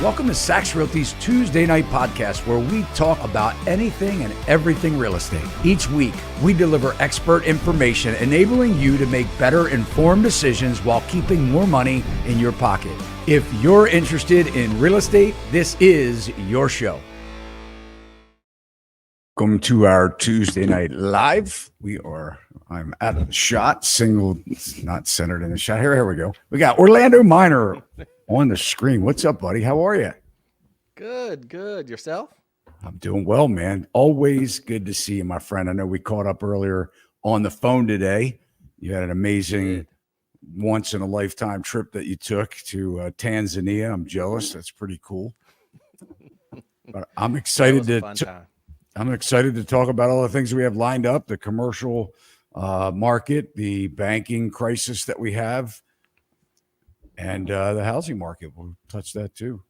Welcome to Sachs Realty's Tuesday Night Podcast, where we talk about anything and everything real estate. Each week, we deliver expert information enabling you to make better informed decisions while keeping more money in your pocket. If you're interested in real estate, this is your show. Welcome to our Tuesday Night Live. I'm out of the shot, single, not centered in the shot. Here we go. We got Orlando Minor on the screen. What's up, buddy? How are you? Good. Yourself? I'm doing well, man. Always good to see you, my friend. I know we caught up earlier on the phone today. You had an amazing once-in-a-lifetime trip that you took to Tanzania. I'm jealous. That's pretty cool. But I'm excited I'm excited to talk about all the things we have lined up, the commercial market, the banking crisis that we have, and the housing market. We'll touch that too.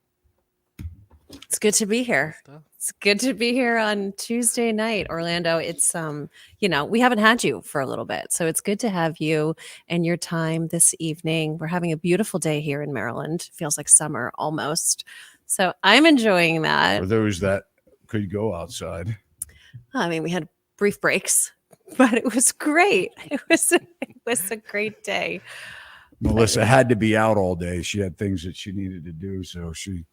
It's good to be here. It's good to be here on Tuesday night, Orlando. It's, we haven't had you for a little bit, so it's good to have you and your time this evening. We're having a beautiful day here in Maryland. Feels like summer almost. So I'm enjoying that. For those that could go outside. I mean, we had brief breaks, but it was great. It was a great day. Melissa had to be out all day. She had things that she needed to do, so she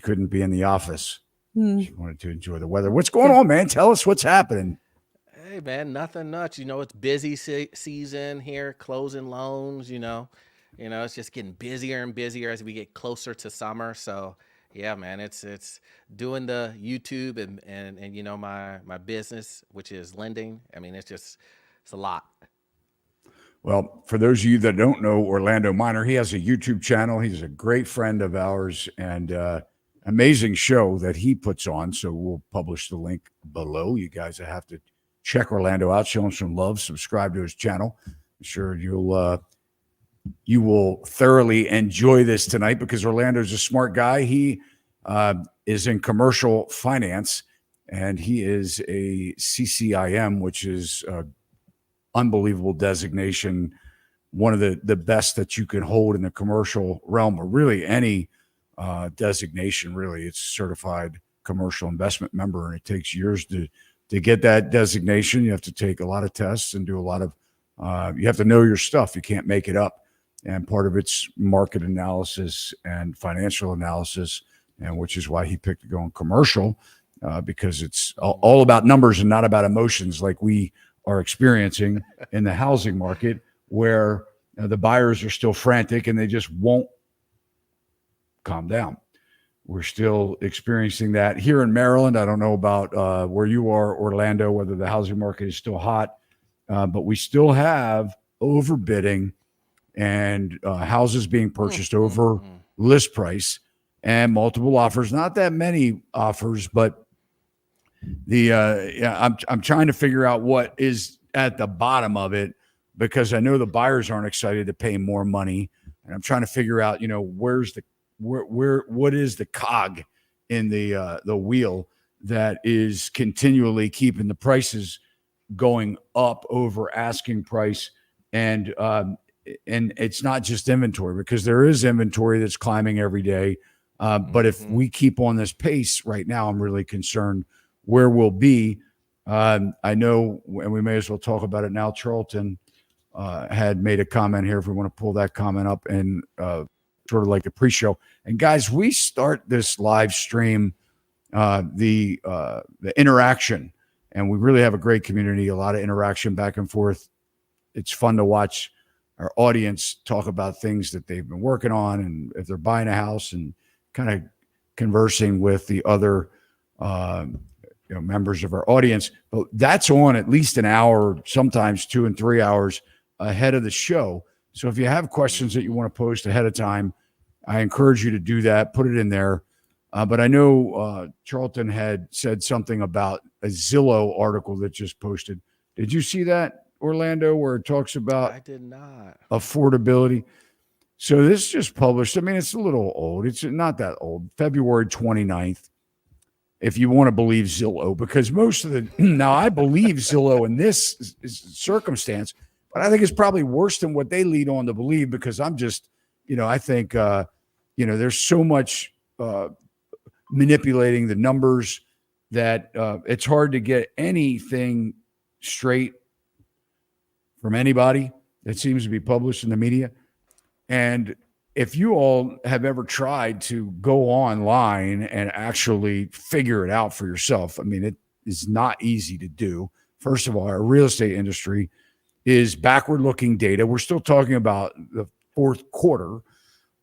couldn't be in the office. She wanted to enjoy the weather. What's going on, man? Tell us what's happening. Hey, man, nothing much. It's busy season here, closing loans. It's just getting busier and busier as we get closer to summer. So, yeah, man, it's doing the YouTube and my business, which is lending. I mean, it's a lot. Well, for those of you that don't know Orlando Minor, he has a YouTube channel. He's a great friend of ours and amazing show that he puts on. So we'll publish the link below. You guys have to check Orlando out, show him some love, subscribe to his channel. I'm sure you will thoroughly enjoy this tonight because Orlando's a smart guy. He is in commercial finance and he is a CCIM, which is unbelievable designation, one of the best that you can hold in the commercial realm, or really any designation. Really, it's certified commercial investment member, and it takes years to get that designation. You have to take a lot of tests and do a lot of you have to know your stuff. You can't make it up, and part of it's market analysis and financial analysis, and which is why he picked to go in commercial because it's all about numbers and not about emotions like we are experiencing in the housing market, where the buyers are still frantic and they just won't calm down. We're still experiencing that here in Maryland. I don't know about where you are, Orlando, whether the housing market is still hot, but we still have overbidding and houses being purchased over list price and multiple offers. Not that many offers, but I'm trying to figure out what is at the bottom of it, because I know the buyers aren't excited to pay more money, and I'm trying to figure out, what is the cog in the wheel that is continually keeping the prices going up over asking price, and it's not just inventory, because there is inventory that's climbing every day, but if we keep on this pace right now, I'm really concerned where we'll be. I know, and we may as well talk about it now. Charlton had made a comment here, if we want to pull that comment up, and sort of like a pre-show. And guys, we start this live stream, the interaction, and we really have a great community, a lot of interaction back and forth. It's fun to watch our audience talk about things that they've been working on, and if they're buying a house, and kind of conversing with the other members of our audience. But that's on at least an hour, sometimes 2 and 3 hours ahead of the show. So if you have questions that you want to post ahead of time, I encourage you to do that. Put it in there. But I know Charlton had said something about a Zillow article that just posted. Did you see that, Orlando, where it talks about I did not. affordability? So this just published. I mean, it's a little old. It's not that old. February 29th. If you want to believe Zillow, because most of now I believe Zillow in this circumstance, but I think it's probably worse than what they lead on to believe, because I'm just, I think, there's so much manipulating the numbers, that it's hard to get anything straight from anybody that seems to be published in the media. And if you all have ever tried to go online and actually figure it out for yourself, I mean, it is not easy to do. First of all, our real estate industry is backward-looking data. We're still talking about the fourth quarter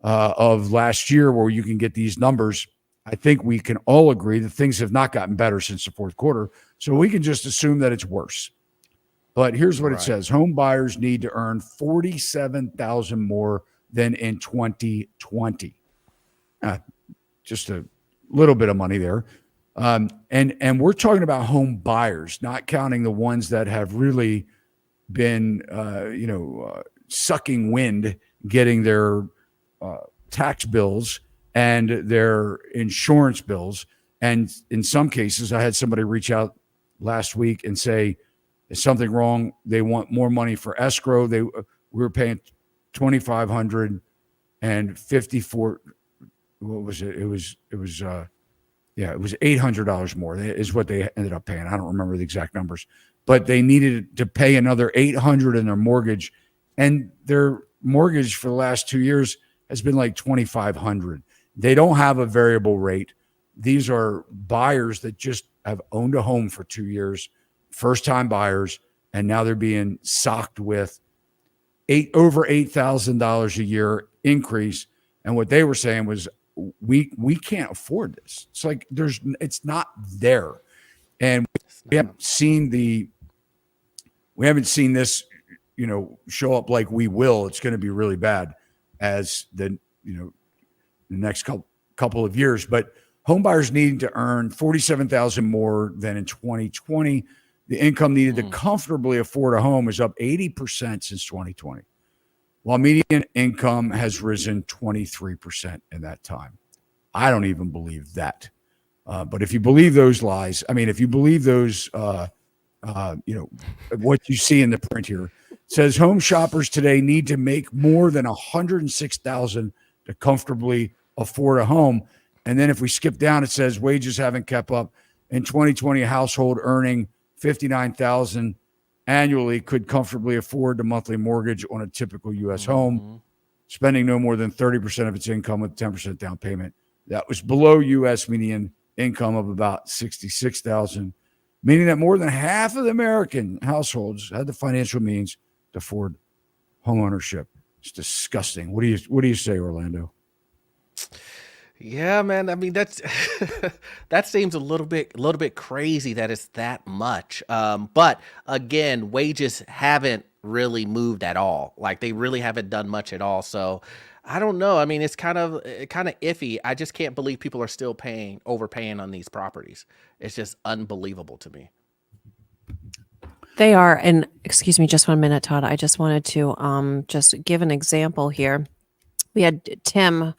of last year where you can get these numbers. I think we can all agree that things have not gotten better since the fourth quarter. So we can just assume that it's worse. But here's what it says. Home buyers need to earn $47,000 more than in 2020. Just a little bit of money there. And we're talking about home buyers, not counting the ones that have really been, sucking wind, getting their tax bills and their insurance bills. And in some cases, I had somebody reach out last week and say, is something wrong? They want more money for escrow. We were paying $2,554. What was it? It was $800 more is what they ended up paying. I don't remember the exact numbers, but they needed to pay another $800 in their mortgage, and their mortgage for the last 2 years has been like $2,500. They don't have a variable rate. These are buyers that just have owned a home for 2 years, first-time buyers, and now they're being socked with over $8,000 a year increase. And what they were saying was, we can't afford this. It's like it's not there, and we haven't seen this, show up like we will. It's going to be really bad as the next couple of years. But home buyers need to earn $47,000 more than in 2020. The income needed to comfortably afford a home is up 80% since 2020, while median income has risen 23% in that time. I don't even believe that. But if you believe those lies, if you believe those, what you see in the print here, it says home shoppers today need to make more than $106,000 to comfortably afford a home. And then if we skip down, it says wages haven't kept up. In 2020, a household earning $59,000 annually could comfortably afford the monthly mortgage on a typical U.S. home, spending no more than 30% of its income with 10% down payment. That was below U.S. median income of about $66,000, meaning that more than half of the American households had the financial means to afford home ownership. It's disgusting. What do you say, Orlando? Yeah, man. That's that seems a little bit crazy that it's that much. But again, wages haven't really moved at all. Like they really haven't done much at all. So I don't know. It's kind of iffy. I just can't believe people are still overpaying on these properties. It's just unbelievable to me. They are. And excuse me, just 1 minute, Todd. I just wanted to just give an example here. We had Tim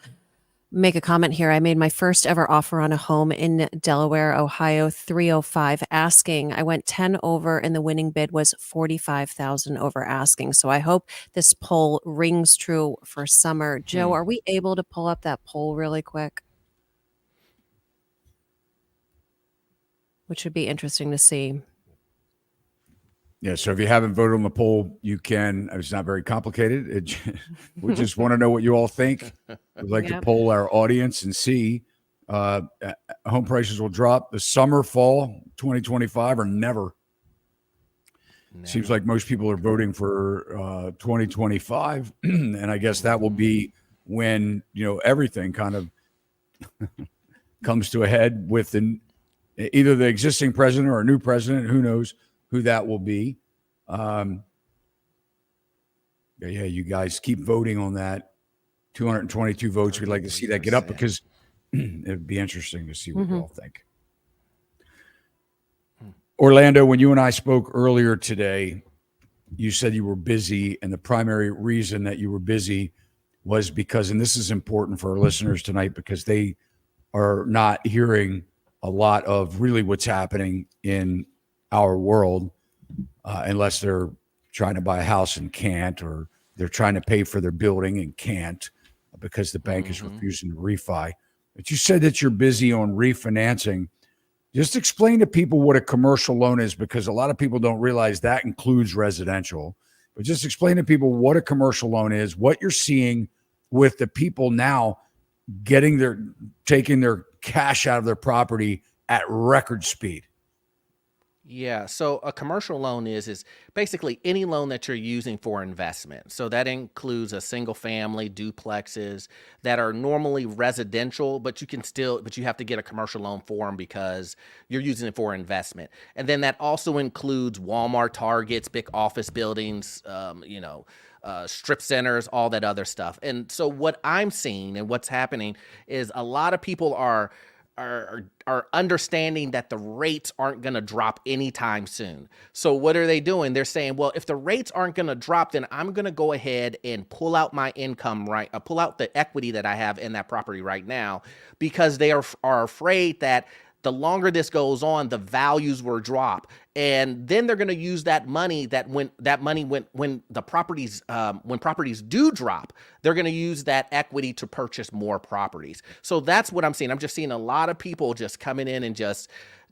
make a comment here. I made my first ever offer on a home in Delaware, Ohio, 305 asking. I went 10 over and the winning bid was 45,000 over asking. So I hope this poll rings true for summer. Joe, are we able to pull up that poll really quick? Which would be interesting to see. Yeah, so if you haven't voted on the poll, you can. It's not very complicated. We just want to know what you all think. We'd like to poll our audience and see. Home prices will drop the summer, fall 2025 or never. Seems like most people are voting for 2025. And I guess that will be when, everything kind of comes to a head with either the existing president or a new president. Who knows who that will be. You guys keep voting on that. 222 votes. We'd like to see that get up because it'd be interesting to see what you all think. Orlando, when you and I spoke earlier today, you said you were busy, and the primary reason that you were busy was because, and this is important for our listeners tonight because they are not hearing a lot of really what's happening in our world, unless they're trying to buy a house and can't, or they're trying to pay for their building and can't because the bank is refusing to refi. But you said that you're busy on refinancing. Just explain to people what a commercial loan is, because a lot of people don't realize that includes residential. But just explain to people what a commercial loan is, what you're seeing with the people now taking their cash out of their property at record speed. Yeah. So a commercial loan is basically any loan that you're using for investment. So that includes a single family duplexes that are normally residential, but you have to get a commercial loan for them because you're using it for investment. And then that also includes Walmart, Targets, big office buildings, strip centers, all that other stuff. And so what I'm seeing and what's happening is a lot of people are understanding that the rates aren't going to drop anytime soon. So what are they doing? They're saying, well, if the rates aren't going to drop, then I'm going to go ahead and pull out my income, pull out the equity that I have in that property right now, because they are afraid that the longer this goes on, the values will drop. And then they're going to use that money when the properties, when properties do drop, they're going to use that equity to purchase more properties. So that's what I'm seeing. I'm just seeing a lot of people just coming in and just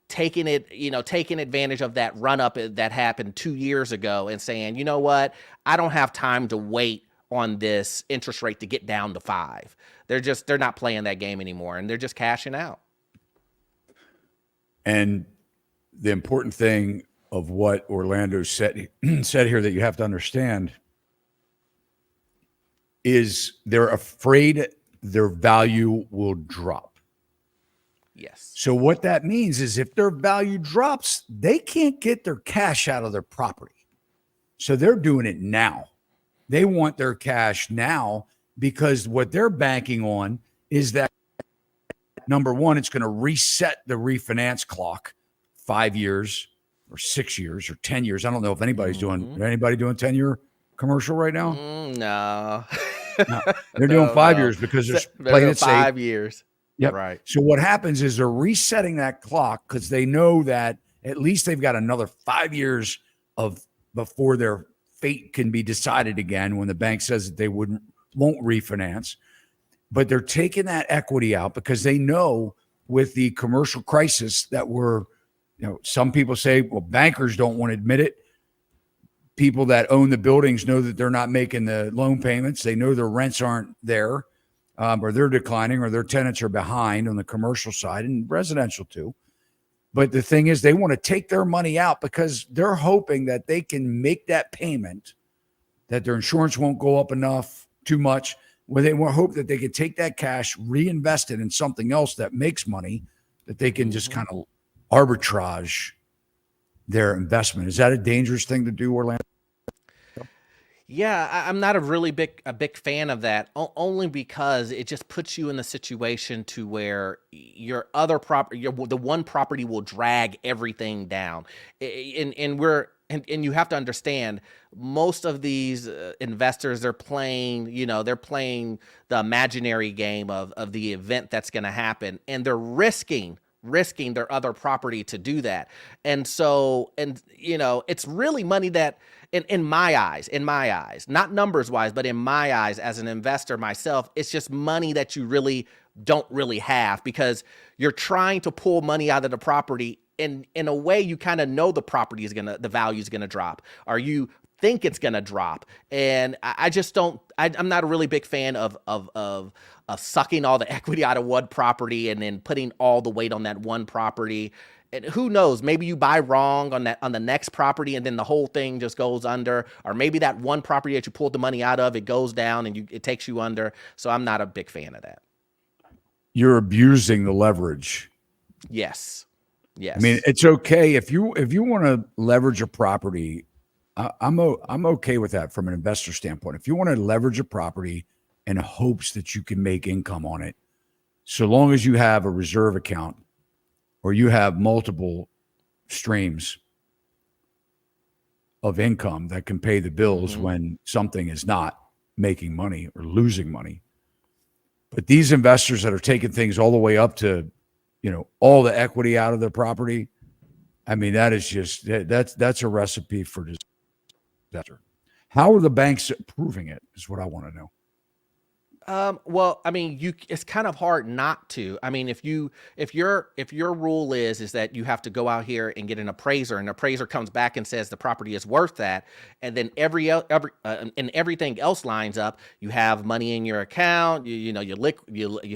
taking advantage of that run up that happened 2 years ago and saying, you know what, I don't have time to wait on this interest rate to get down to 5. They're not playing that game anymore, and they're just cashing out. And the important thing of what Orlando said here that you have to understand is they're afraid their value will drop. Yes. So what that means is if their value drops, they can't get their cash out of their property. So they're doing it now. They want their cash now because what they're banking on is that, number one, it's going to reset the refinance clock 5 years or 6 years or 10 years. I don't know if anybody's doing 10-year commercial right now. No. No. They're doing 5 years because they're playing it safe. 5 years. Yep. Right. So what happens is they're resetting that clock because they know that at least they've got another 5 years before their fate can be decided again when the bank says that they won't refinance. But they're taking that equity out because they know with the commercial crisis that some people say, well, bankers don't want to admit it. People that own the buildings know that they're not making the loan payments. They know their rents aren't there, or they're declining, or their tenants are behind on the commercial side and residential too. But the thing is, they want to take their money out because they're hoping that they can make that payment, that their insurance won't go up too much, where they hope that they could take that cash, reinvest it in something else that makes money, that they can just kind of arbitrage their investment. Is that a dangerous thing to do, Orlando? Yeah, I'm not a big fan of that, only because it just puts you in the situation to where your other property, the one property will drag everything down. And you have to understand, most of these investors, they're playing the imaginary game of the event that's going to happen, and they're risking their other property to do that. And so, it's really money that in my eyes, not numbers wise, but in my eyes as an investor myself, it's just money that you really don't really have, because you're trying to pull money out of the property. In a way, you kind of know the value is gonna drop, or you think it's gonna drop. And I just don't. I'm not a really big fan of sucking all the equity out of one property and then putting all the weight on that one property. And who knows? Maybe you buy wrong on the next property, and then the whole thing just goes under. Or maybe that one property that you pulled the money out of, it goes down and it takes you under. So I'm not a big fan of that. You're abusing the leverage. Yes. Yes. I mean, it's okay if you want to leverage a property. I'm okay with that from an investor standpoint. If you want to leverage a property in hopes that you can make income on it, so long as you have a reserve account or you have multiple streams of income that can pay the bills when something is not making money or losing money. But these investors that are taking things all the way up to, all the equity out of their property, I mean, that is just, that's a recipe for disaster. How are the banks approving it is what I want to know. Well, I mean, it's kind of hard not to. I mean, if your rule is that you have to go out here and get an appraiser, and an appraiser comes back and says the property is worth that, and then and everything else lines up, you have money in your account, you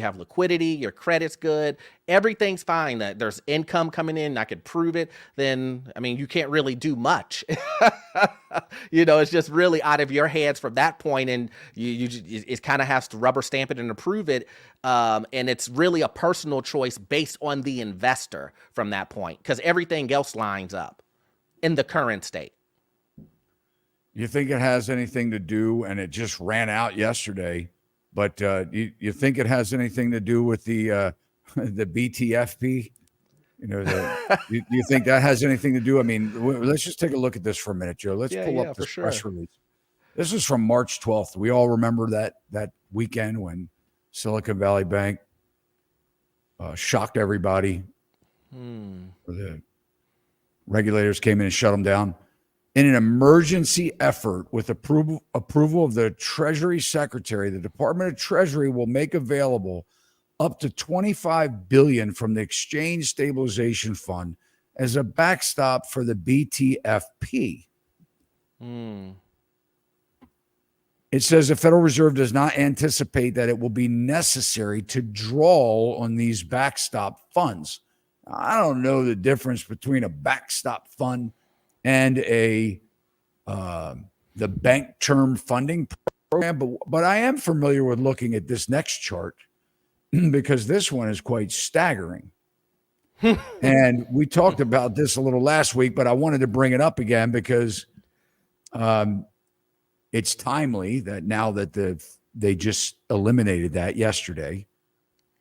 have liquidity, your credit's good, everything's fine, that there's income coming in, I could prove it, then I mean, you can't really do much. It's just really out of your hands from that point, and it kind of has to rubber stamp it and approve it. And it's really a personal choice based on the investor from that point, because everything else lines up in the current state. You think it has anything to do, and it just ran out yesterday, but you think it has anything to do with the BTFP? You think that has anything to do? I mean, let's just take a look at this for a minute, Joe. Let's pull up this press release. This is from March 12th. We all remember that weekend when Silicon Valley Bank shocked everybody. The regulators came in and shut them down. In an emergency effort with approval of the Treasury Secretary, the Department of Treasury will make available up to $25 billion from the Exchange Stabilization Fund as a backstop for the BTFP. It says the Federal Reserve does not anticipate that it will be necessary to draw on these backstop funds. I don't know the difference between a backstop fund and the bank term funding program, but I am familiar with looking at this next chart because this one is quite staggering. And we talked about this a little last week, but I wanted to bring it up again because it's timely that now that they just eliminated that yesterday.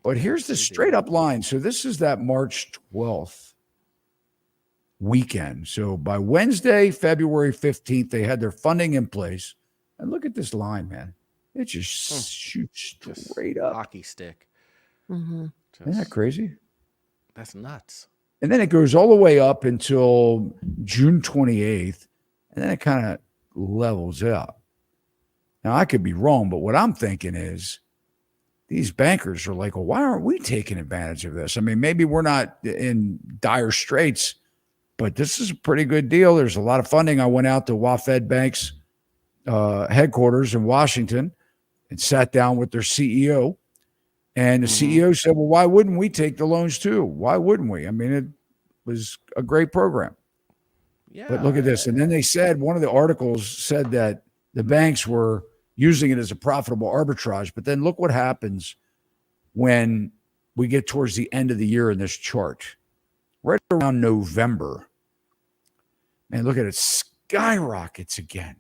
But here's the straight up line. So this is that March 12th weekend. So by Wednesday, February 15th, they had their funding in place. And look at this line, man. It just shoots straight up. Hockey stick. Isn't that crazy? That's nuts. And then it goes all the way up until June 28th. And then it kind of levels out. Now, I could be wrong, but what I'm thinking is these bankers are like, well, why aren't we taking advantage of this? I mean, maybe we're not in dire straits, but this is a pretty good deal. There's a lot of funding. I went out to WaFd Bank's headquarters in Washington and sat down with their CEO. And the CEO said, well, why wouldn't we take the loans too? Why wouldn't we? I mean, it was a great program. Yeah. But look at this. And then they said, one of the articles said that the banks were using it as a profitable arbitrage. But then look what happens when we get towards the end of the year in this chart. Right around November, man, look at it, skyrockets again.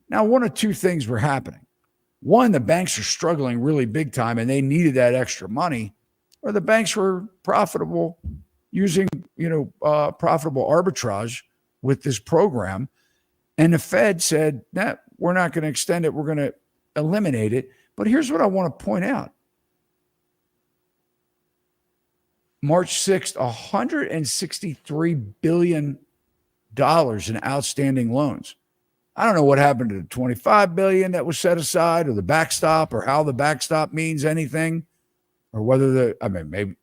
Now, one of two things were happening. One, the banks are struggling really big time and they needed that extra money, or the banks were profitable using, profitable arbitrage with this program. And the Fed said, nah, we're not going to extend it. We're going to eliminate it. But here's what I want to point out. March 6th, $163 billion in outstanding loans. I don't know what happened to the $25 billion that was set aside, or the backstop, or how the backstop means anything, or whether maybe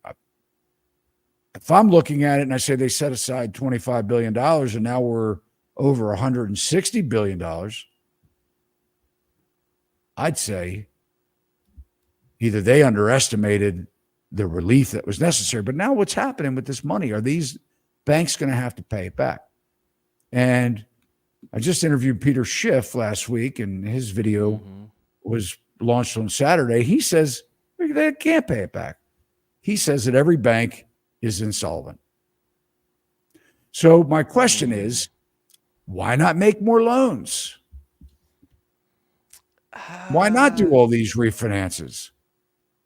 if I'm looking at it and I say they set aside $25 billion and now we're over $160 billion, I'd say either they underestimated the relief that was necessary, but now what's happening with this money? Are these banks going to have to pay it back? And I just interviewed Peter Schiff last week, and his video was launched on Saturday. He says they can't pay it back. He says that every bank is insolvent. So my question is, why not make more loans? Why not do all these refinances?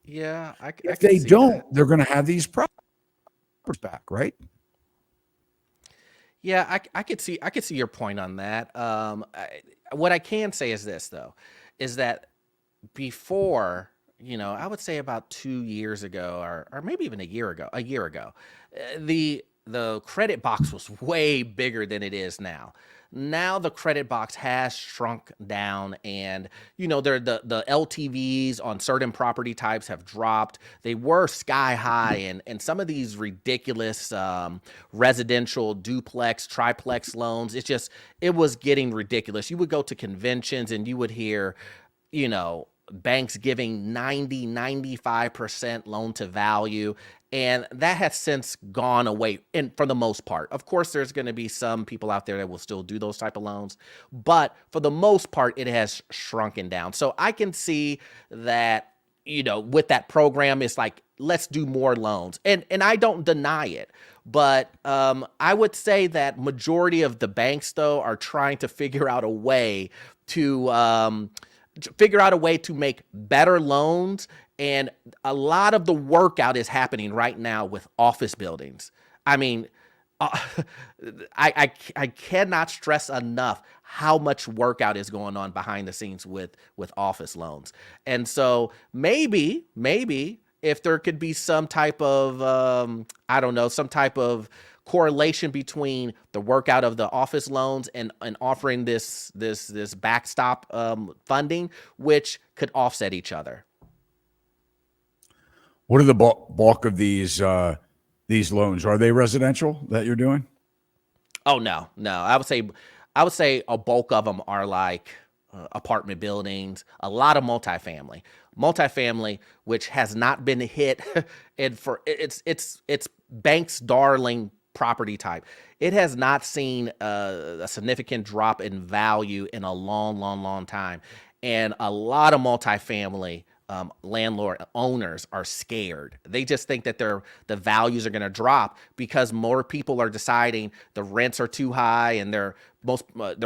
Yeah, if they don't, they're going to have these properties back, right? Yeah, I could see your point on that. What I can say is this, though, is that before, I would say about 2 years ago, or maybe even a year ago, the the credit box was way bigger than it is now. Now the credit box has shrunk down, and the LTVs on certain property types have dropped. They were sky high, and some of these ridiculous residential duplex, triplex loans, it was getting ridiculous. You would go to conventions and you would hear, banks giving 95% loan to value. And that has since gone away, and for the most part. Of course, there's going to be some people out there that will still do those type of loans, but for the most part, it has shrunken down. So I can see that, with that program, it's like, let's do more loans. And I don't deny it, but I would say that majority of the banks, though, are trying to figure out a way to make better loans. And a lot of the workout is happening right now with office buildings. I mean, I cannot stress enough how much workout is going on behind the scenes with office loans. And so maybe if there could be some type of, some type of correlation between the workout of the office loans and offering this backstop funding, which could offset each other. What are the bulk of these loans? Are they residential that you're doing? Oh, no. I would say a bulk of them are like apartment buildings, a lot of multifamily, which has not been hit, and it's bank's darling property type. It has not seen a significant drop in value in a long time, and a lot of multifamily landlord owners are scared. They just think that the values are going to drop because more people are deciding the rents are too high and they're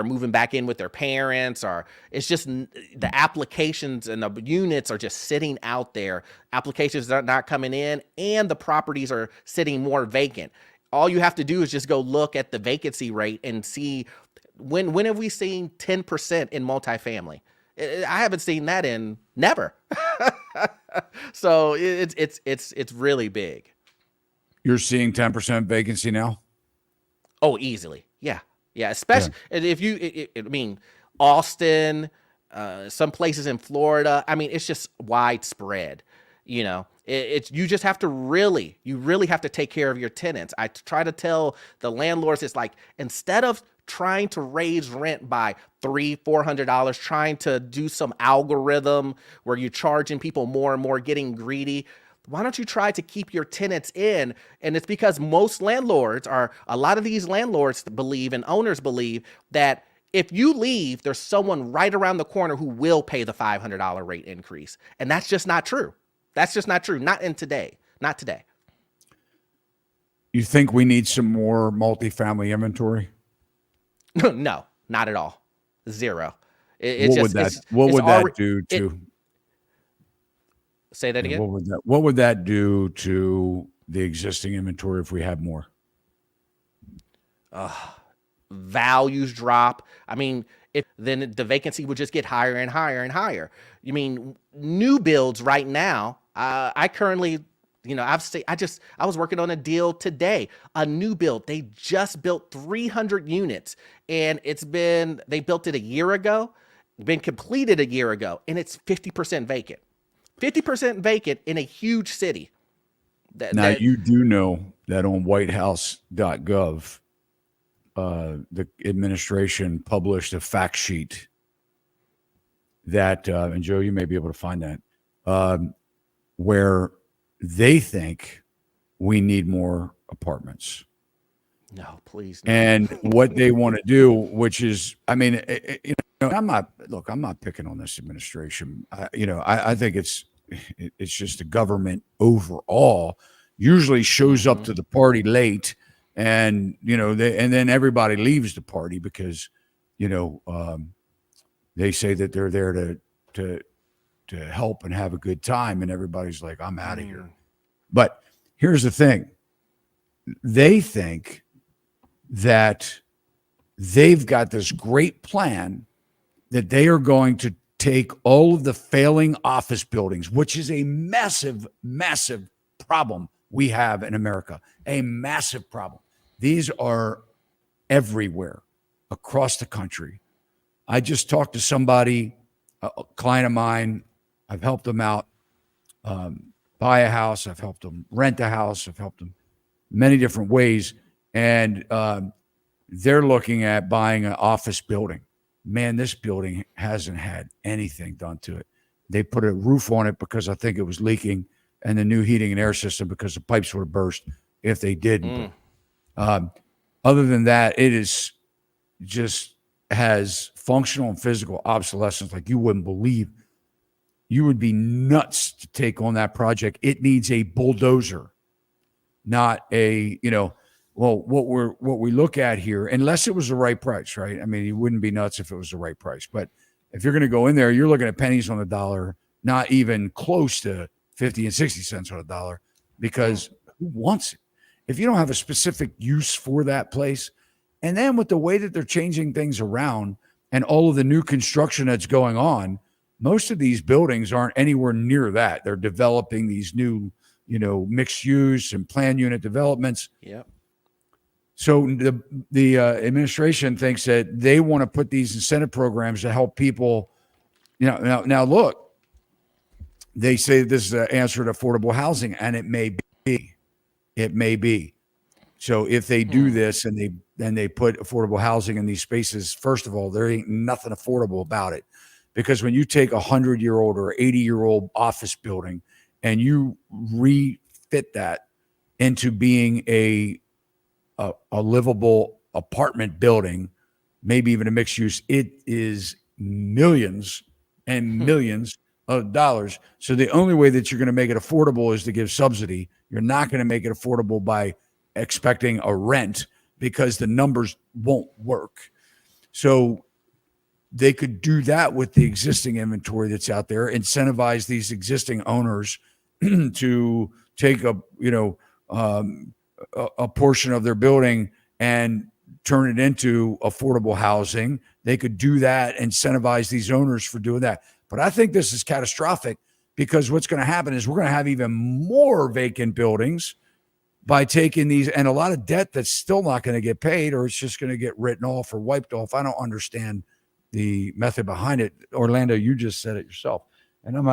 moving back in with their parents, or it's just the applications and the units are just sitting out there. Applications are not coming in, and the properties are sitting more vacant. All you have to do is just go look at the vacancy rate and see when have we seen 10% in multifamily? I haven't seen that in never. So it's really big. You're seeing 10% vacancy now? Oh, easily. Yeah. Especially if Austin, some places in Florida. I mean, it's just widespread. You just have to really have to take care of your tenants. I try to tell the landlords, it's like, instead of trying to raise rent by $300-$400, trying to do some algorithm where you're charging people more and more, getting greedy, why don't you try to keep your tenants in? And it's because a lot of these landlords believe, and owners believe, that if you leave, there's someone right around the corner who will pay the $500 rate increase. And that's just not true. Not today. You think we need some more multifamily inventory? No, not at all. Zero. What would that do to? Say that again. What would that do to the existing inventory if we had more? Values drop. I mean, then the vacancy would just get higher and higher and higher. You mean new builds right now? I currently, I was working on a deal today, a new build. They just built 300 units, and they built it a year ago, been completed a year ago, and it's 50% vacant. 50% vacant in a huge city. You do know that on whitehouse.gov, the administration published a fact sheet that, and Joe, you may be able to find that, where they think we need more apartments. No, please. No. And what they want to do, which is, I'm not picking on this administration. I think it's just the government overall usually shows up to the party late, and then everybody leaves the party because they say that they're there to help and have a good time, and everybody's like, I'm out of here. But here's the thing. They think that they've got this great plan that they are going to take all of the failing office buildings, which is a massive, massive problem we have in America, a massive problem. These are everywhere across the country. I just talked to somebody, a client of mine. I've helped them out buy a house. I've helped them rent a house. I've helped them many different ways. And they're looking at buying an office building. Man, this building hasn't had anything done to it. They put a roof on it because I think it was leaking, and the new heating and air system because the pipes would have burst if they didn't. Other than that, it is just has functional and physical obsolescence like you wouldn't believe. You would be nuts to take on that project. It needs a bulldozer, not a, what we look at here, unless it was the right price, right? I mean, you wouldn't be nuts if it was the right price. But if you're going to go in there, you're looking at pennies on the dollar, not even close to 50 and 60 cents on a dollar, because who wants it? If you don't have a specific use for that place, and then with the way that they're changing things around and all of the new construction that's going on, most of these buildings aren't anywhere near that. They're developing these new, mixed use and plan unit developments. Yep. So the administration thinks that they want to put these incentive programs to help people. Now look, they say this is an answer to affordable housing, and it may be. So if they do this and they put affordable housing in these spaces, first of all, there ain't nothing affordable about it. Because when you take a 100-year-old or 80-year-old office building and you refit that into being a livable apartment building, maybe even a mixed use, it is millions and millions of dollars. So the only way that you're going to make it affordable is to give subsidy. You're not going to make it affordable by expecting a rent because the numbers won't work. So they could do that with the existing inventory that's out there, incentivize these existing owners to take a portion of their building and turn it into affordable housing. They could do that, incentivize these owners for doing that. But I think this is catastrophic because what's going to happen is we're going to have even more vacant buildings by taking these, and a lot of debt that's still not going to get paid, or it's just going to get written off or wiped off. I don't understand the method behind it. Orlando, you just said it yourself. And I'm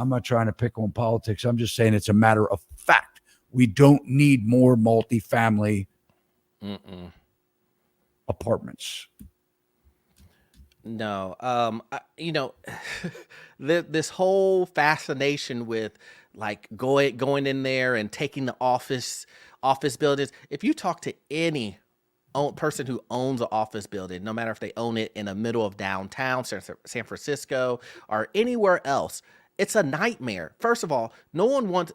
not trying to pick on politics. I'm just saying it's a matter of fact. We don't need more multifamily apartments. No, this whole fascination with like going in there and taking the office buildings. If you talk to any person who owns an office building, no matter if they own it in the middle of downtown San Francisco or anywhere else, it's a nightmare. First of all, no one wants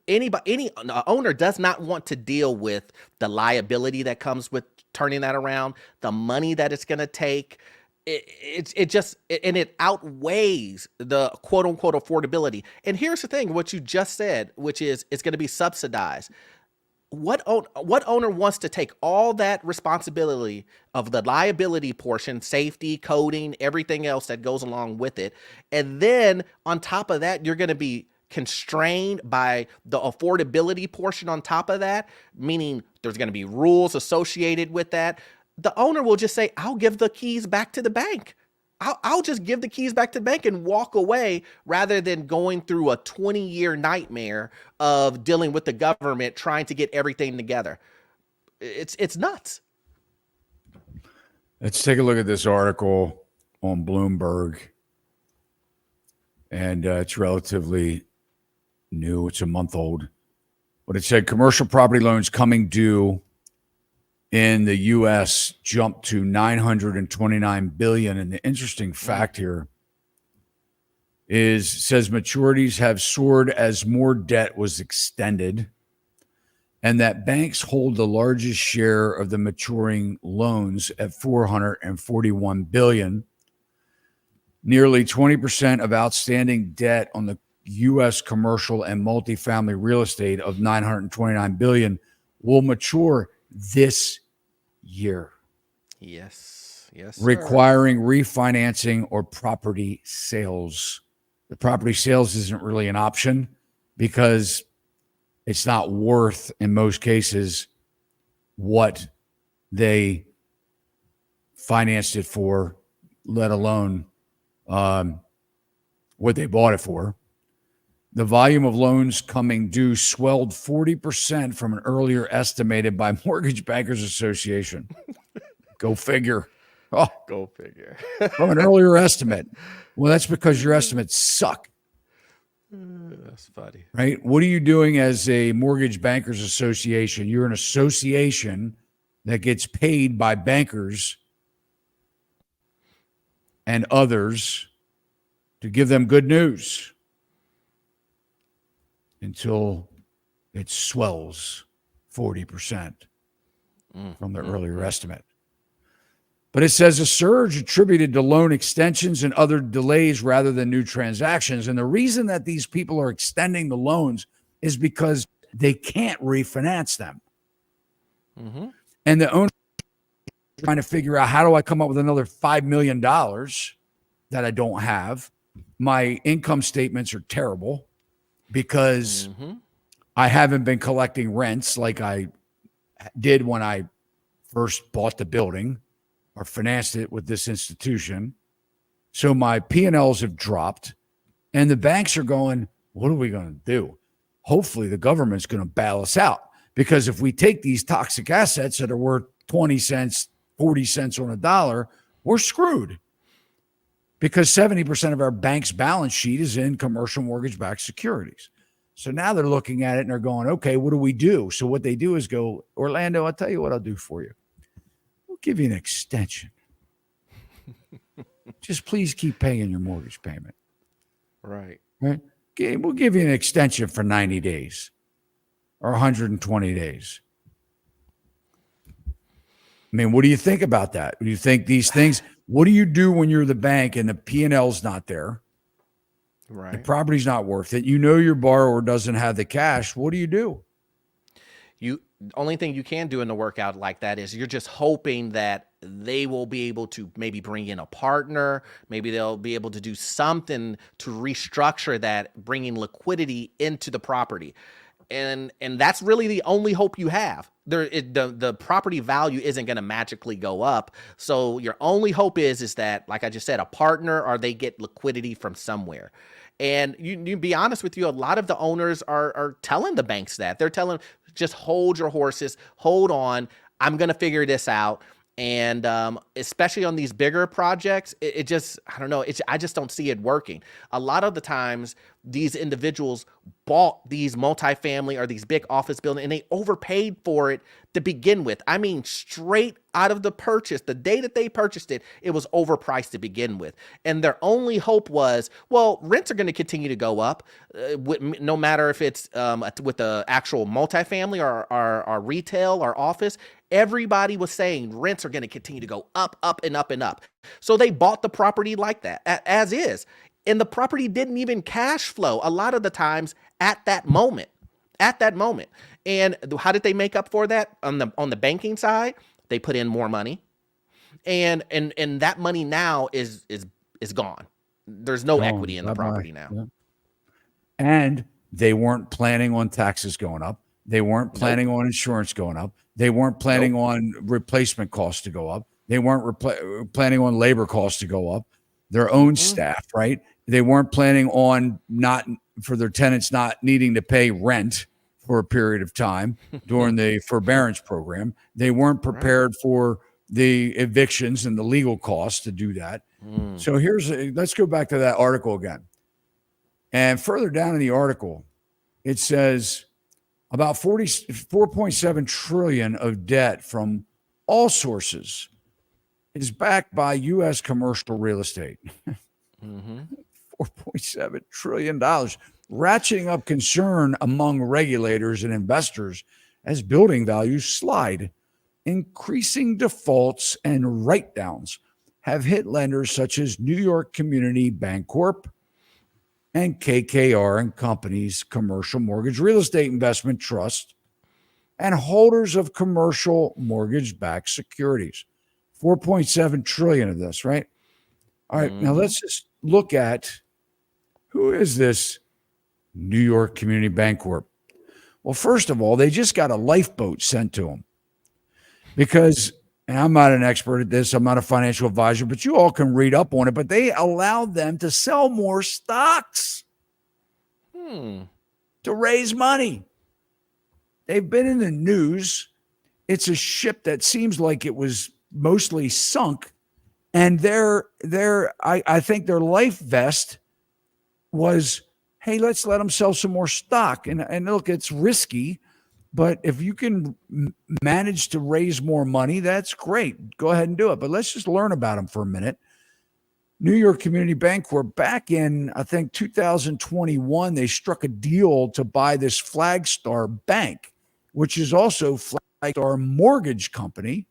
any owner does not want to deal with the liability that comes with turning that around, the money that it's going to take. It outweighs the quote unquote affordability. And here's the thing, what you just said, which is it's going to be subsidized. What owner wants to take all that responsibility of the liability portion, safety, coding, everything else that goes along with it, and then on top of that, you're going to be constrained by the affordability portion on top of that, meaning there's going to be rules associated with that. The owner will just say, I'll give the keys back to the bank. I'll just give the keys back to the bank and walk away rather than going through a 20-year nightmare of dealing with the government trying to get everything together. It's nuts. Let's take a look at this article on Bloomberg. And it's relatively new. It's a month old. But it said commercial property loans coming due in the U.S. jumped to $929 billion. And the interesting fact here says maturities have soared as more debt was extended, and that banks hold the largest share of the maturing loans at $441 billion. Nearly 20% of outstanding debt on the U.S. commercial and multifamily real estate of $929 billion will mature this year. Yes, sir. Requiring refinancing or property sales. The property sales isn't really an option because it's not worth, in most cases, what they financed it for, let alone what they bought it for. The volume of loans coming due swelled 40% from an earlier estimated by Mortgage Bankers Association. Go figure. Oh, Go figure. from an earlier estimate. Well, that's because your estimates suck. That's funny. Right? What are you doing as a Mortgage Bankers Association? You're an association that gets paid by bankers and others to give them good news until it swells 40% from the earlier estimate. But it says a surge attributed to loan extensions and other delays rather than new transactions. And the reason that these people are extending the loans is because they can't refinance them. And the owner is trying to figure out, how do I come up with another $5 million that I don't have? My income statements are terrible because I haven't been collecting rents like I did when I first bought the building or financed it with this institution. So my P&Ls have dropped, and the banks are going, what are we going to do? Hopefully the government's going to bail us out, because if we take these toxic assets that are worth 20 cents, 40 cents on a dollar, we're screwed, because 70% of our bank's balance sheet is in commercial mortgage-backed securities. So now they're looking at it and they're going, okay, what do we do? So what they do is go, Orlando, I'll tell you what I'll do for you. We'll give you an extension. Just please keep paying your mortgage payment. Right. Right? Okay, we'll give you an extension for 90 days or 120 days. I mean, what do you think about that? Do you think these things, what do you do when you're the bank and the P&L's not there? Right. The property's not worth it. You know your borrower doesn't have the cash. What do you do? The only thing you can do in the workout like that is you're just hoping that they will be able to maybe bring in a partner. Maybe they'll be able to do something to restructure that, bringing liquidity into the property. And that's really the only hope you have. The property value isn't going to magically go up. So your only hope is that, like I just said, a partner, or they get liquidity from somewhere. And you be honest with you, a lot of the owners are telling the banks that. They're telling, just hold your horses, hold on. I'm going to figure this out. And especially on these bigger projects, it just, I don't know, I just don't see it working. A lot of the times, these individuals bought these multifamily or these big office buildings, and they overpaid for it to begin with. I mean, straight out of the purchase, the day that they purchased it, it was overpriced to begin with. And their only hope was, well, rents are going to continue to go up, no matter if it's with the actual multifamily or retail or office. Everybody was saying rents are going to continue to go up, up, and up, and up. So they bought the property like that, as is. And the property didn't even cash flow a lot of the times at that moment. And how did they make up for that? On the banking side, they put in more money. And that money now is gone. There's no equity in the property now. Yeah. And they weren't planning on taxes going up. They weren't planning on insurance going up. They weren't planning on replacement costs to go up. They weren't planning on labor costs to go up. Their own staff, right? They weren't planning on for their tenants not needing to pay rent for a period of time during the forbearance program. They weren't prepared for the evictions and the legal costs to do that. So let's go back to that article again. And further down in the article, it says about 4.7 trillion of debt from all sources is backed by U.S. commercial real estate. $4.7 trillion, ratcheting up concern among regulators and investors as building values slide. Increasing defaults and write-downs have hit lenders such as New York Community Bancorp and KKR and Company's Commercial Mortgage Real Estate Investment Trust and holders of commercial mortgage-backed securities. 4.7 trillion of this, right? All right, now let's just look at, who is this New York Community Bancorp? Well, first of all, they just got a lifeboat sent to them. because, and I'm not an expert at this, I'm not a financial advisor, but you all can read up on it, but they allowed them to sell more stocks to raise money. They've been in the news. It's a ship that seems like it was mostly sunk. And I think their life vest was, hey, let's let them sell some more stock. And look, it's risky, but if you can manage to raise more money, that's great. Go ahead and do it. But let's just learn about them for a minute. New York Community Bancorp, back in, I think, 2021, they struck a deal to buy this Flagstar Bank, which is also Flagstar Mortgage Company.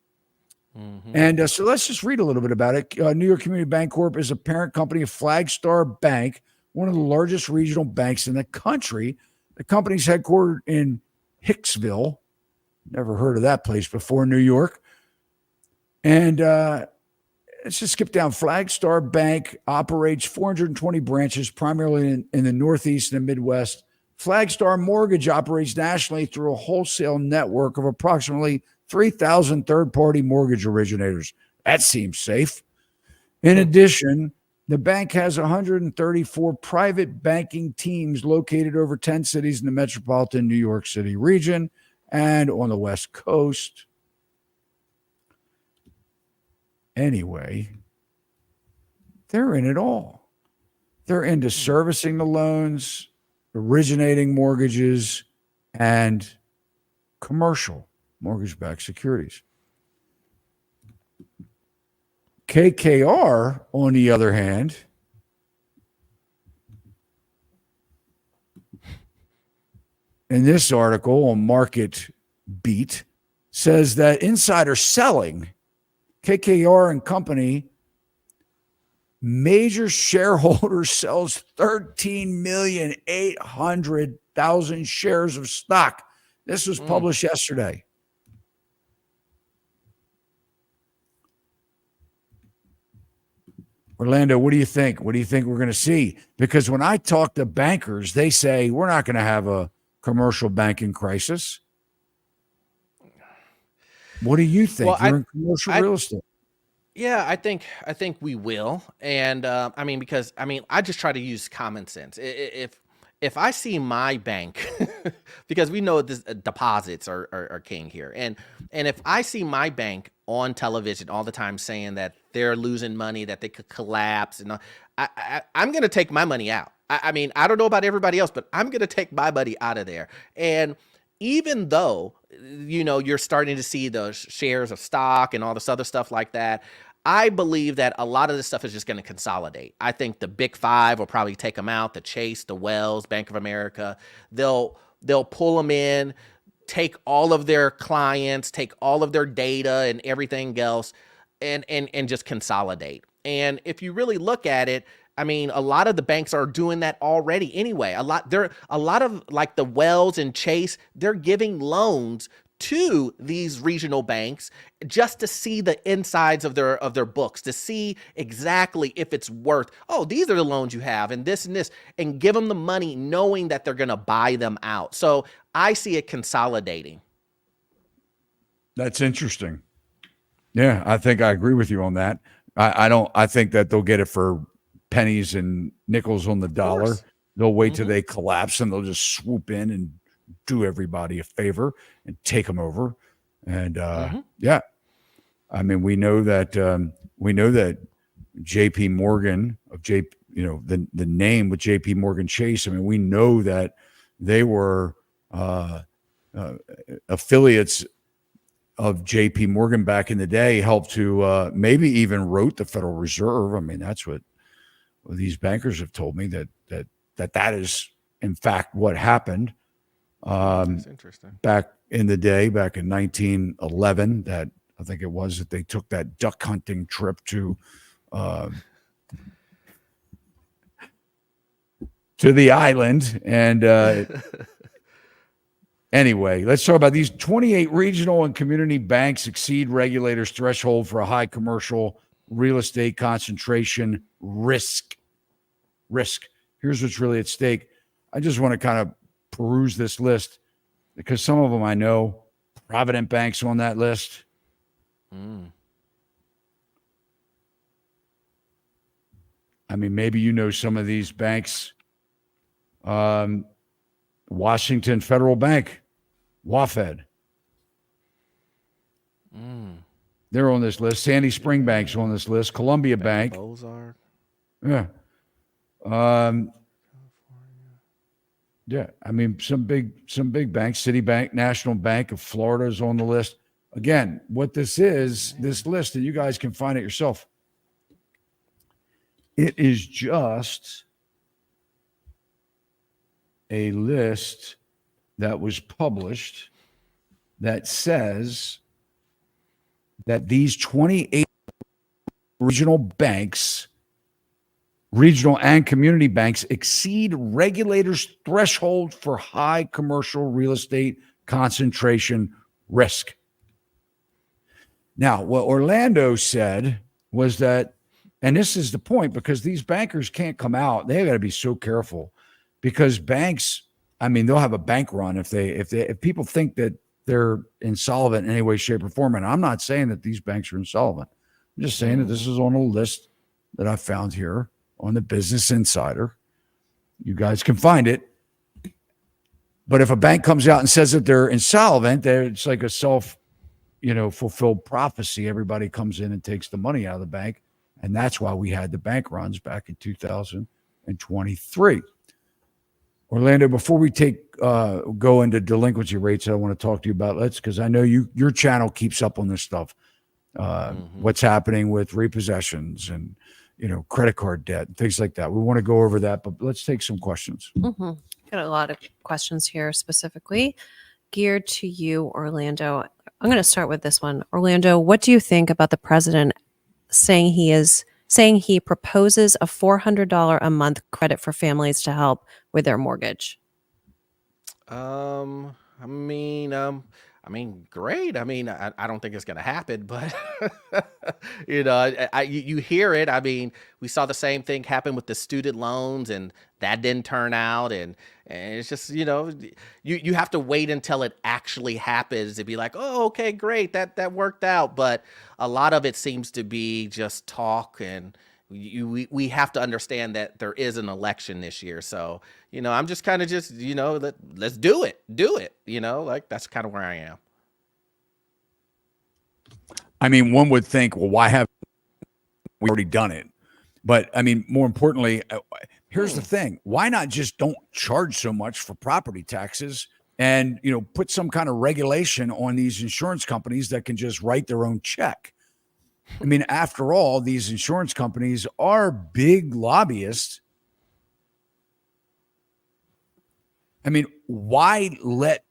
And so let's just read a little bit about it. New York Community Bancorp is a parent company of Flagstar Bank, one of the largest regional banks in the country. The company's headquartered in Hicksville. Never heard of that place before, New York. And let's just skip down. Flagstar Bank operates 420 branches, primarily in the Northeast and Midwest. Flagstar Mortgage operates nationally through a wholesale network of approximately 3,000 third-party mortgage originators. That seems safe. In addition, the bank has 134 private banking teams located over 10 cities in the metropolitan New York City region and on the West Coast. Anyway, they're in it all. They're into servicing the loans, originating mortgages, and commercial mortgage-backed securities. KKR, on the other hand, in this article on Market Beat, says that insider selling, KKR and Company, major shareholder sells 13,800,000 shares of stock. This was published yesterday. Orlando, what do you think? What do you think we're going to see? Because when I talk to bankers, they say we're not going to have a commercial banking crisis. What do you think? You're in commercial real estate. Yeah, I think we will, and because I just try to use common sense. If I see my bank, because we know this deposits are king here, and if I see my bank on television all the time saying that they're losing money, that they could collapse, and I'm going to take my money out. I don't know about everybody else, but I'm going to take my money out of there. And even though, you're starting to see those shares of stock and all this other stuff like that, I believe that a lot of this stuff is just going to consolidate. I think the big five will probably take them out, the Chase, the Wells, Bank of America. They'll pull them in, take all of their clients, take all of their data and everything else, and just consolidate. And if you really look at it, a lot of the banks are doing that already anyway. A lot of like the Wells and Chase, they're giving loans to these regional banks just to see the insides of their books, to see exactly if it's worth, these are the loans you have and this, and give them the money knowing that they're going to buy them out. So I see it consolidating. That's interesting. Yeah, I think I agree with you on that. I think that they'll get it for pennies and nickels on the dollar. They'll wait till they collapse and they'll just swoop in and do everybody a favor and take them over. And we know that JP Morgan the name with JP Morgan Chase. We know that they were affiliates of JP Morgan back in the day, helped to maybe even wrote the Federal Reserve. That's what these bankers have told me, that is in fact what happened. That's interesting. Back in the day, back in 1911, that I think it was that they took that duck hunting trip to the island. And anyway, let's talk about these 28 regional and community banks exceed regulators' threshold for a high commercial real estate concentration risk. Here's what's really at stake. I just want to kind of peruse this list because some of them I know. Provident Bank's on that list. Mm. I mean, maybe you know some of these banks. Washington Federal Bank, WaFed. Mm. They're on this list. Sandy Spring Bank's on this list. Columbia Bank. Ozark. Yeah. Yeah. I mean, some big banks. Citibank, National Bank of Florida is on the list. Again, what this is, this list, and you guys can find it yourself. It is just a list that was published that says that these 28 regional banks, regional and community banks, exceed regulators' threshold for high commercial real estate concentration risk. Now, what Orlando said was that, and this is the point, because these bankers can't come out. They got to be so careful, because banks, I mean, they'll have a bank run if people think that they're insolvent in any way, shape, or form. And I'm not saying that these banks are insolvent. I'm just saying that this is on a list that I found here on the Business Insider. You guys can find it. But if a bank comes out and says that they're insolvent, it's like a fulfilled prophecy. Everybody comes in and takes the money out of the bank. And that's why we had the bank runs back in 2023. Orlando, before we go into delinquency rates, I want to talk to you about because I know your channel keeps up on this stuff. What's happening with repossessions and credit card debt and things like that. We want to go over that, but let's take some questions. Mm-hmm. Got a lot of questions here specifically geared to you, Orlando. I'm going to start with this one. Orlando, what do you think about the president saying he proposes a $400 a month credit for families to help with their mortgage? I mean, great. I mean, I don't think it's going to happen, but you hear it. I mean, we saw the same thing happen with the student loans, and that didn't turn out. And it's just, you have to wait until it actually happens to be like, oh, okay, great. That worked out. But a lot of it seems to be just talk, and we have to understand that there is an election this year. So, I'm just kind of let's do it. Like that's kind of where I am. I mean, one would think, well, why haven't we already done it? But I mean, more importantly, here's the thing. Why not just don't charge so much for property taxes and, put some kind of regulation on these insurance companies that can just write their own check? I mean, after all, these insurance companies are big lobbyists. I mean, why let,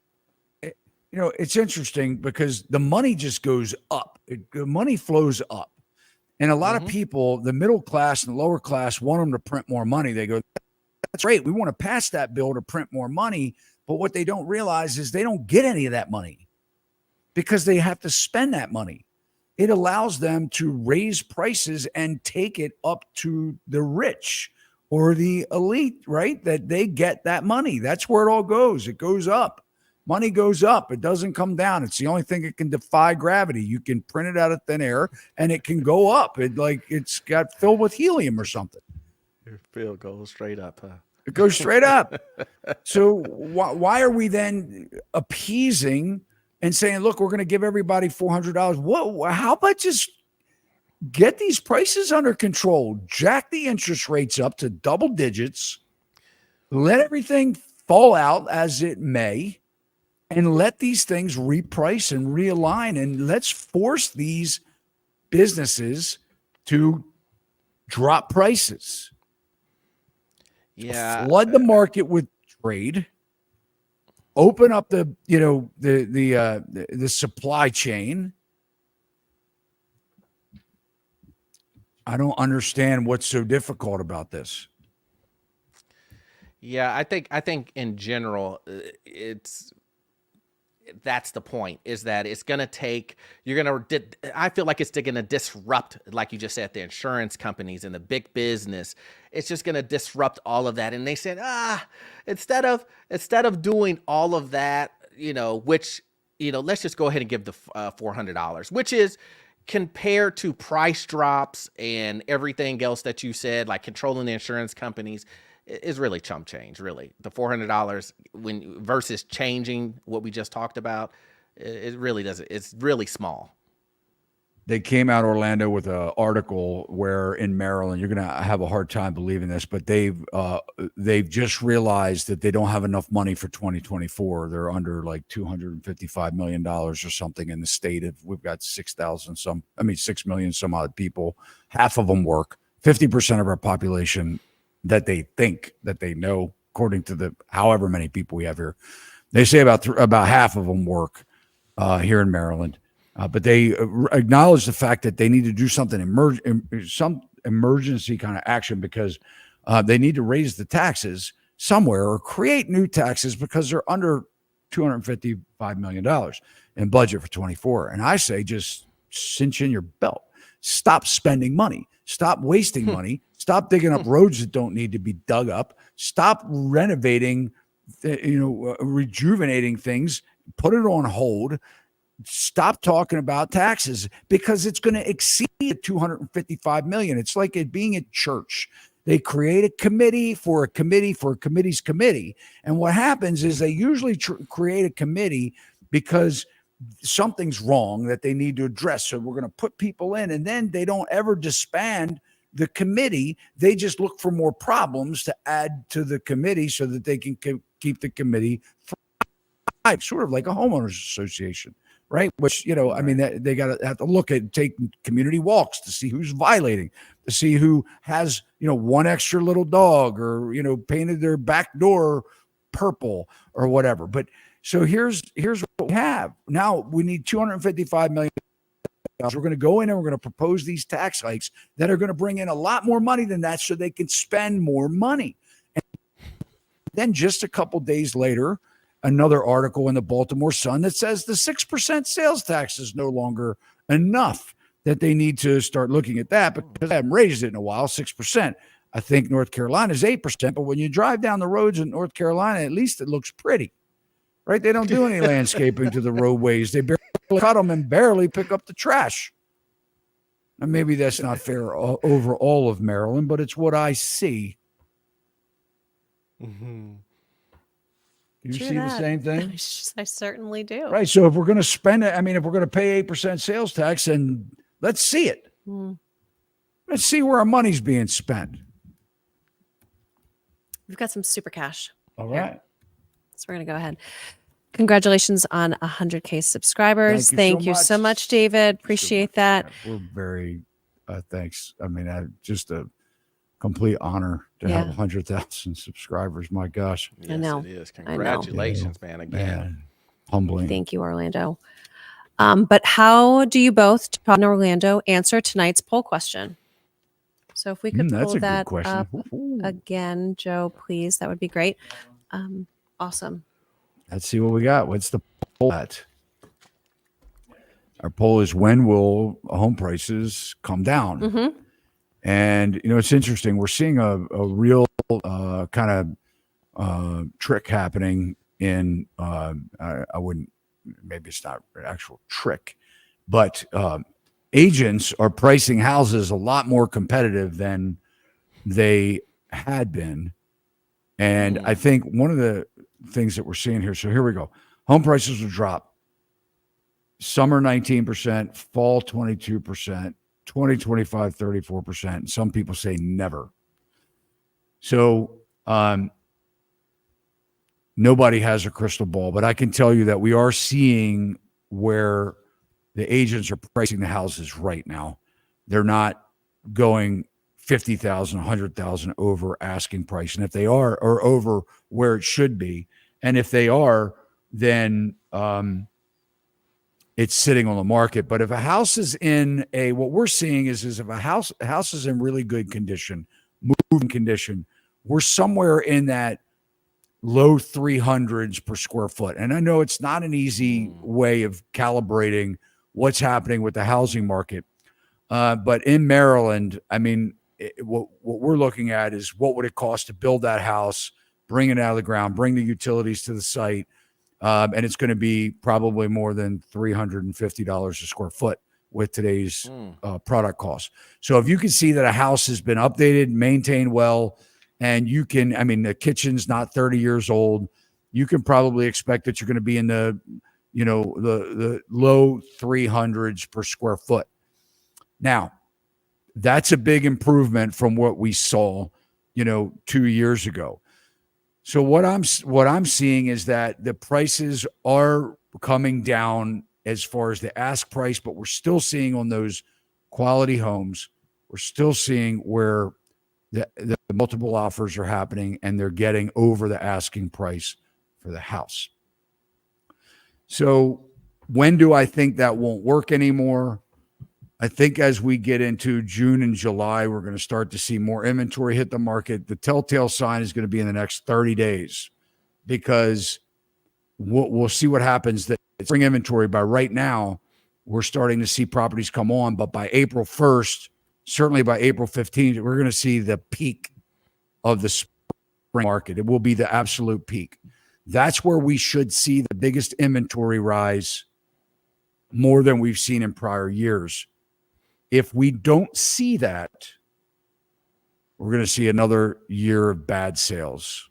it's interesting because the money just goes up. The money flows up. And a lot of people, the middle class and the lower class, want them to print more money. They go, that's great. We want to pass that bill to print more money. But what they don't realize is they don't get any of that money because they have to spend that money. It allows them to raise prices and take it up to the rich or the elite, right? That they get that money. That's where it all goes. It goes up. Money goes up. It doesn't come down. It's the only thing that can defy gravity. You can print it out of thin air and it can go up. It's got filled with helium or something. Your bill goes straight up, huh? It goes straight up. So why are we then appeasing and saying, look, we're going to give everybody $400? What? How about just get these prices under control? Jack the interest rates up to double digits. Let everything fall out as it may, and let these things reprice and realign. And let's force these businesses to drop prices. Yeah. Flood the market with trade. Open up the supply chain. I don't understand what's so difficult about this. Yeah, I think in general, that's the point, is that it's going to take, I feel like it's going to disrupt, like you just said, the insurance companies and the big business. It's just going to disrupt all of that. And they said, instead of doing all of that, which, let's just go ahead and give the $400, which is, compared to price drops and everything else that you said, like controlling the insurance companies, is really chump change. Really, the $400 versus changing what we just talked about, it really doesn't. It's really small. They came out, Orlando, with an article where in Maryland, you're going to have a hard time believing this, but they've just realized that they don't have enough money for 2024. They're under like $255 million or something in the state. We've got 6 million some odd people. Half of them work. 50% of our population that they think that they know, according to the however many people we have here, they say about half of them work here in Maryland. But they acknowledge the fact that they need to do something, some emergency kind of action, because they need to raise the taxes somewhere or create new taxes because they're under $255 million in budget for 24. And I say, just cinch in your belt. Stop spending money. Stop wasting money. Stop digging up roads that don't need to be dug up. Stop renovating, rejuvenating things. Put it on hold. Stop talking about taxes because it's going to exceed $255 million. It's like it being at church. They create a committee for a committee for a committee's committee. And what happens is they usually create a committee because something's wrong that they need to address. So we're going to put people in, and then they don't ever disband the committee. They just look for more problems to add to the committee so that they can keep the committee thrive, sort of like a homeowners association. Right. Which, I mean, they have to take community walks to see who's violating, to see who has, one extra little dog or, painted their back door purple or whatever. But so here's what we have. Now we need $255 million. We're going to go in and we're going to propose these tax hikes that are going to bring in a lot more money than that so they can spend more money. And then just a couple days later, another article in the Baltimore Sun that says the 6% sales tax is no longer enough, that they need to start looking at that because they haven't raised it in a while, 6%. I think North Carolina is 8%, but when you drive down the roads in North Carolina, at least it looks pretty, right? They don't do any landscaping to the roadways. They barely cut them and barely pick up the trash. And maybe that's not fair over all of Maryland, but it's what I see. Mm-hmm. You see the same thing? I certainly do. Right. So if we're going to spend it, if we're going to pay 8% sales tax, and let's see it. Let's see where our money's being spent. We've got some super cash. All right. So we're going to go ahead. Congratulations on 100K subscribers. Thank you so much, David. Appreciate that. We're very, thanks. Just a complete honor to have 100,000 subscribers. My gosh. Yes, I know. It is. Congratulations, man. Again. Man, humbling. Thank you, Orlando. But how do you both, Todd and Orlando, answer tonight's poll question? So if we could pull that up again, Joe, please, that would be great. Awesome. Let's see what we got. What's the poll at? Our poll is, when will home prices come down? Mm-hmm. And, it's interesting. We're seeing a real kind of trick happening in, I wouldn't, maybe it's not an actual trick, but agents are pricing houses a lot more competitive than they had been. And I think one of the things that we're seeing here, so here we go. Home prices will drop. Summer 19%, fall 22%. 2025, 34%. And some people say never. So nobody has a crystal ball, but I can tell you that we are seeing where the agents are pricing the houses right now. They're not going 50,000, 100,000 over asking price. And if they are, or over where it should be, and if they are, then it's sitting on the market. But if a house is in what we're seeing is if a house is in really good condition, moving condition, we're somewhere in that low 300s per square foot. And I know it's not an easy way of calibrating what's happening with the housing market. But in Maryland, what we're looking at is what would it cost to build that house, bring it out of the ground, bring the utilities to the site. And it's going to be probably more than $350 a square foot with today's product costs. So if you can see that a house has been updated, maintained well, and you can, I mean, the kitchen's not 30 years old, you can probably expect that you're going to be in the, you know, the low 300s per square foot. Now, that's a big improvement from what we saw, you know, 2 years ago. So what I'm seeing is that the prices are coming down as far as the ask price, but we're still seeing on those quality homes, we're still seeing where the multiple offers are happening and they're getting over the asking price for the house. So when do I think that won't work anymore? I think as we get into June and July, we're going to start to see more inventory hit the market. The telltale sign is going to be in the next 30 days because we'll see what happens. That spring inventory, by right now, we're starting to see properties come on, but by April 1st, certainly by April 15th, we're going to see the peak of the spring market. It will be the absolute peak. That's where we should see the biggest inventory rise, more than we've seen in prior years. If we don't see that, we're going to see another year of bad sales.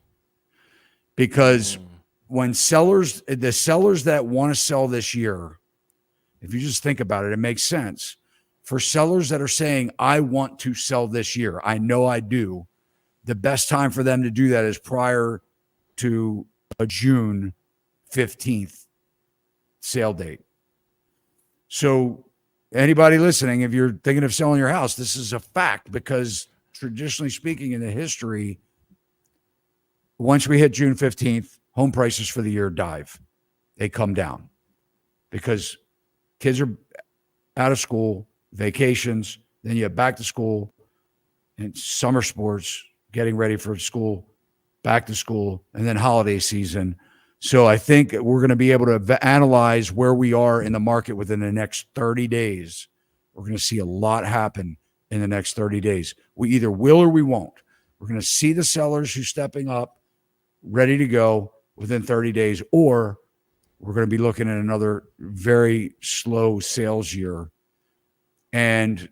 Because when the sellers that want to sell this year, if you just think about it, it makes sense. For sellers that are saying, I want to sell this year, I know I do, the best time for them to do that is prior to a June 15th sale date. So anybody listening, if you're thinking of selling your house, this is a fact, because traditionally speaking in the history, once we hit June 15th, home prices for the year dive. They come down because kids are out of school, vacations, then you have back to school and summer sports, getting ready for school, back to school, and then holiday season. So I think we're going to be able to analyze where we are in the market within the next 30 days. We're going to see a lot happen in the next 30 days. We either will or we won't. We're going to see the sellers who's stepping up, ready to go within 30 days, or we're going to be looking at another very slow sales year. And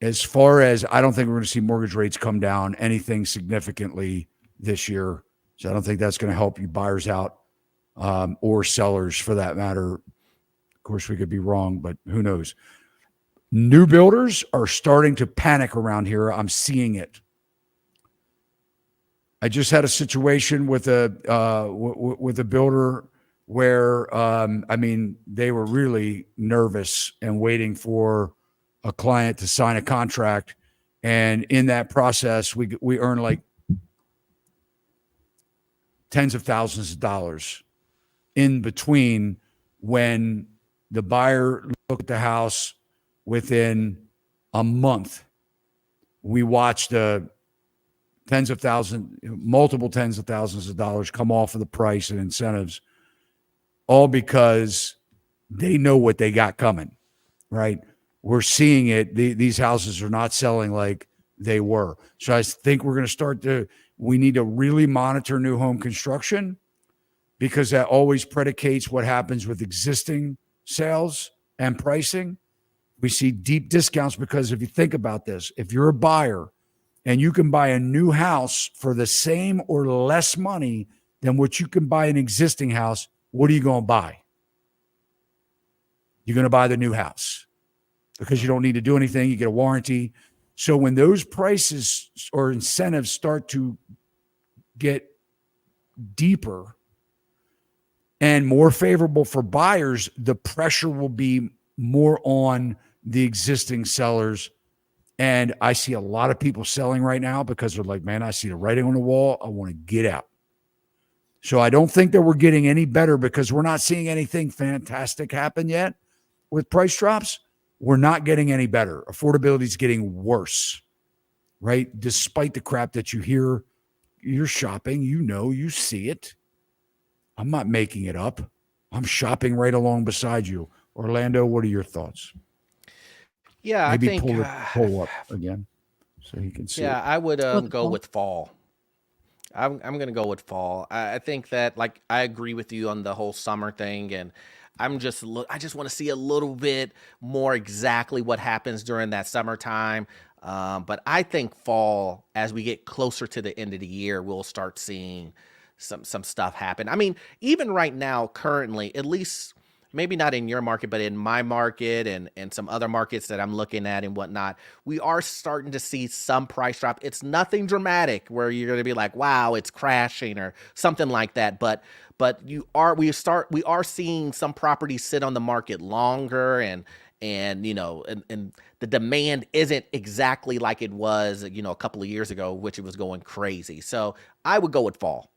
as far as, I don't think we're going to see mortgage rates come down anything significantly this year. So I don't think that's going to help you buyers out, or sellers for that matter. Of course, we could be wrong, but who knows? New builders are starting to panic around here. I'm seeing it. I just had a situation with a builder where, I mean, they were really nervous and waiting for a client to sign a contract. And in that process, we earn like tens of thousands of dollars in between when the buyer looked at the house. Within a month, we watched multiple tens of thousands of dollars come off of the price and incentives, all because they know what they got coming, right? We're seeing it. These houses are not selling like they were. So I think we're going to we need to really monitor new home construction, because that always predicates what happens with existing sales and pricing. We see deep discounts because if you think about this, if you're a buyer and you can buy a new house for the same or less money than what you can buy an existing house, what are you going to buy? You're going to buy the new house because you don't need to do anything. You get a warranty. So when those prices or incentives start to get deeper and more favorable for buyers, the pressure will be more on the existing sellers. And I see a lot of people selling right now because they're like, man, I see the writing on the wall. I want to get out. So I don't think that we're getting any better because we're not seeing anything fantastic happen yet with price drops. We're not getting any better. Affordability is getting worse, right? Despite the crap that you hear, you're shopping, you see it. I'm not making it up. I'm shopping right along beside you. Orlando, what are your thoughts? Yeah, Maybe I think pull the poll up again so you can see. Yeah, it. I would go with fall. I'm gonna go with fall. I think that, like, I agree with you on the whole summer thing, and I just want to see a little bit more exactly what happens during that summertime. But I think fall, as we get closer to the end of the year, we'll start seeing some stuff happen. I mean, even right now, currently, at least maybe not in your market, but in my market and some other markets that I'm looking at and whatnot, we are starting to see some price drop. It's nothing dramatic where you're going to be like, wow, it's crashing or something like that. But we are seeing some properties sit on the market longer, and and the demand isn't exactly like it was, a couple of years ago, which it was going crazy. So I would go with fall.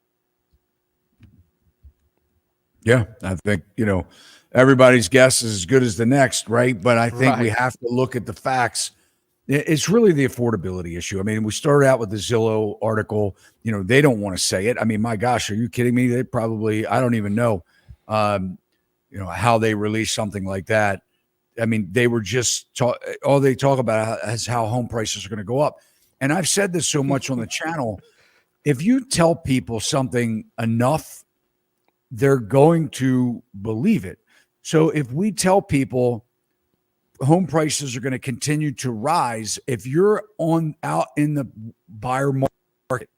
Yeah, I think, everybody's guess is as good as the next, right? But I think we Right. have to look at the facts. It's really the affordability issue. I mean, we started out with the Zillow article. They don't want to say it. I mean, my gosh, are you kidding me? They probably, I don't even know, how they release something like that. I mean, they were just all they talk about is how home prices are going to go up. And I've said this so much on the channel. If you tell people something enough, they're going to believe it. So if we tell people home prices are going to continue to rise, if you're out in the buyer market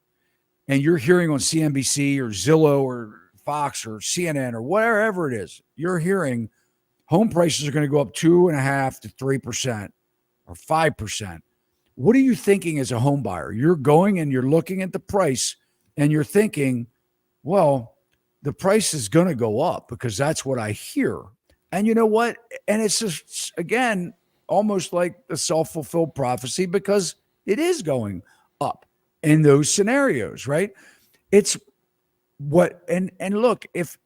and you're hearing on CNBC or Zillow or Fox or CNN or wherever it is, you're hearing home prices are going to go up 2.5% to 3% or 5%. What are you thinking as a home buyer? You're going and you're looking at the price and you're thinking, well, the price is going to go up because that's what I hear. And you know what? And it's just, again, almost like a self-fulfilled prophecy because it is going up in those scenarios, right? It's what, and look, if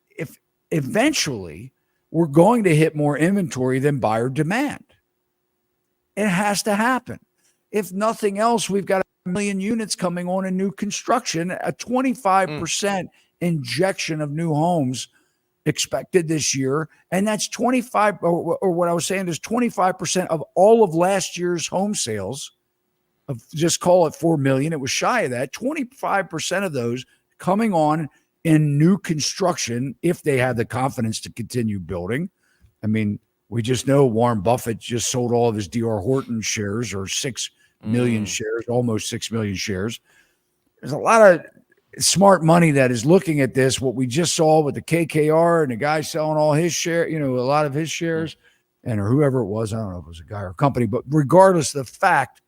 eventually we're going to hit more inventory than buyer demand, it has to happen. If nothing else, we've got 1 million units coming on in new construction, a 25% injection of new homes expected this year. And that's 25, or what I was saying is 25% of all of last year's home sales, of just call it 4 million. It was shy of that. 25% of those coming on in new construction if they have the confidence to continue building. I mean, we just know Warren Buffett just sold all of his D.R. Horton shares, or 6 million shares, almost 6 million shares. There's a lot of smart money that is looking at this. What we just saw with the KKR and the guy selling all his share, a lot of his shares, and or whoever it was, I don't know if it was a guy or a company, but regardless of the fact,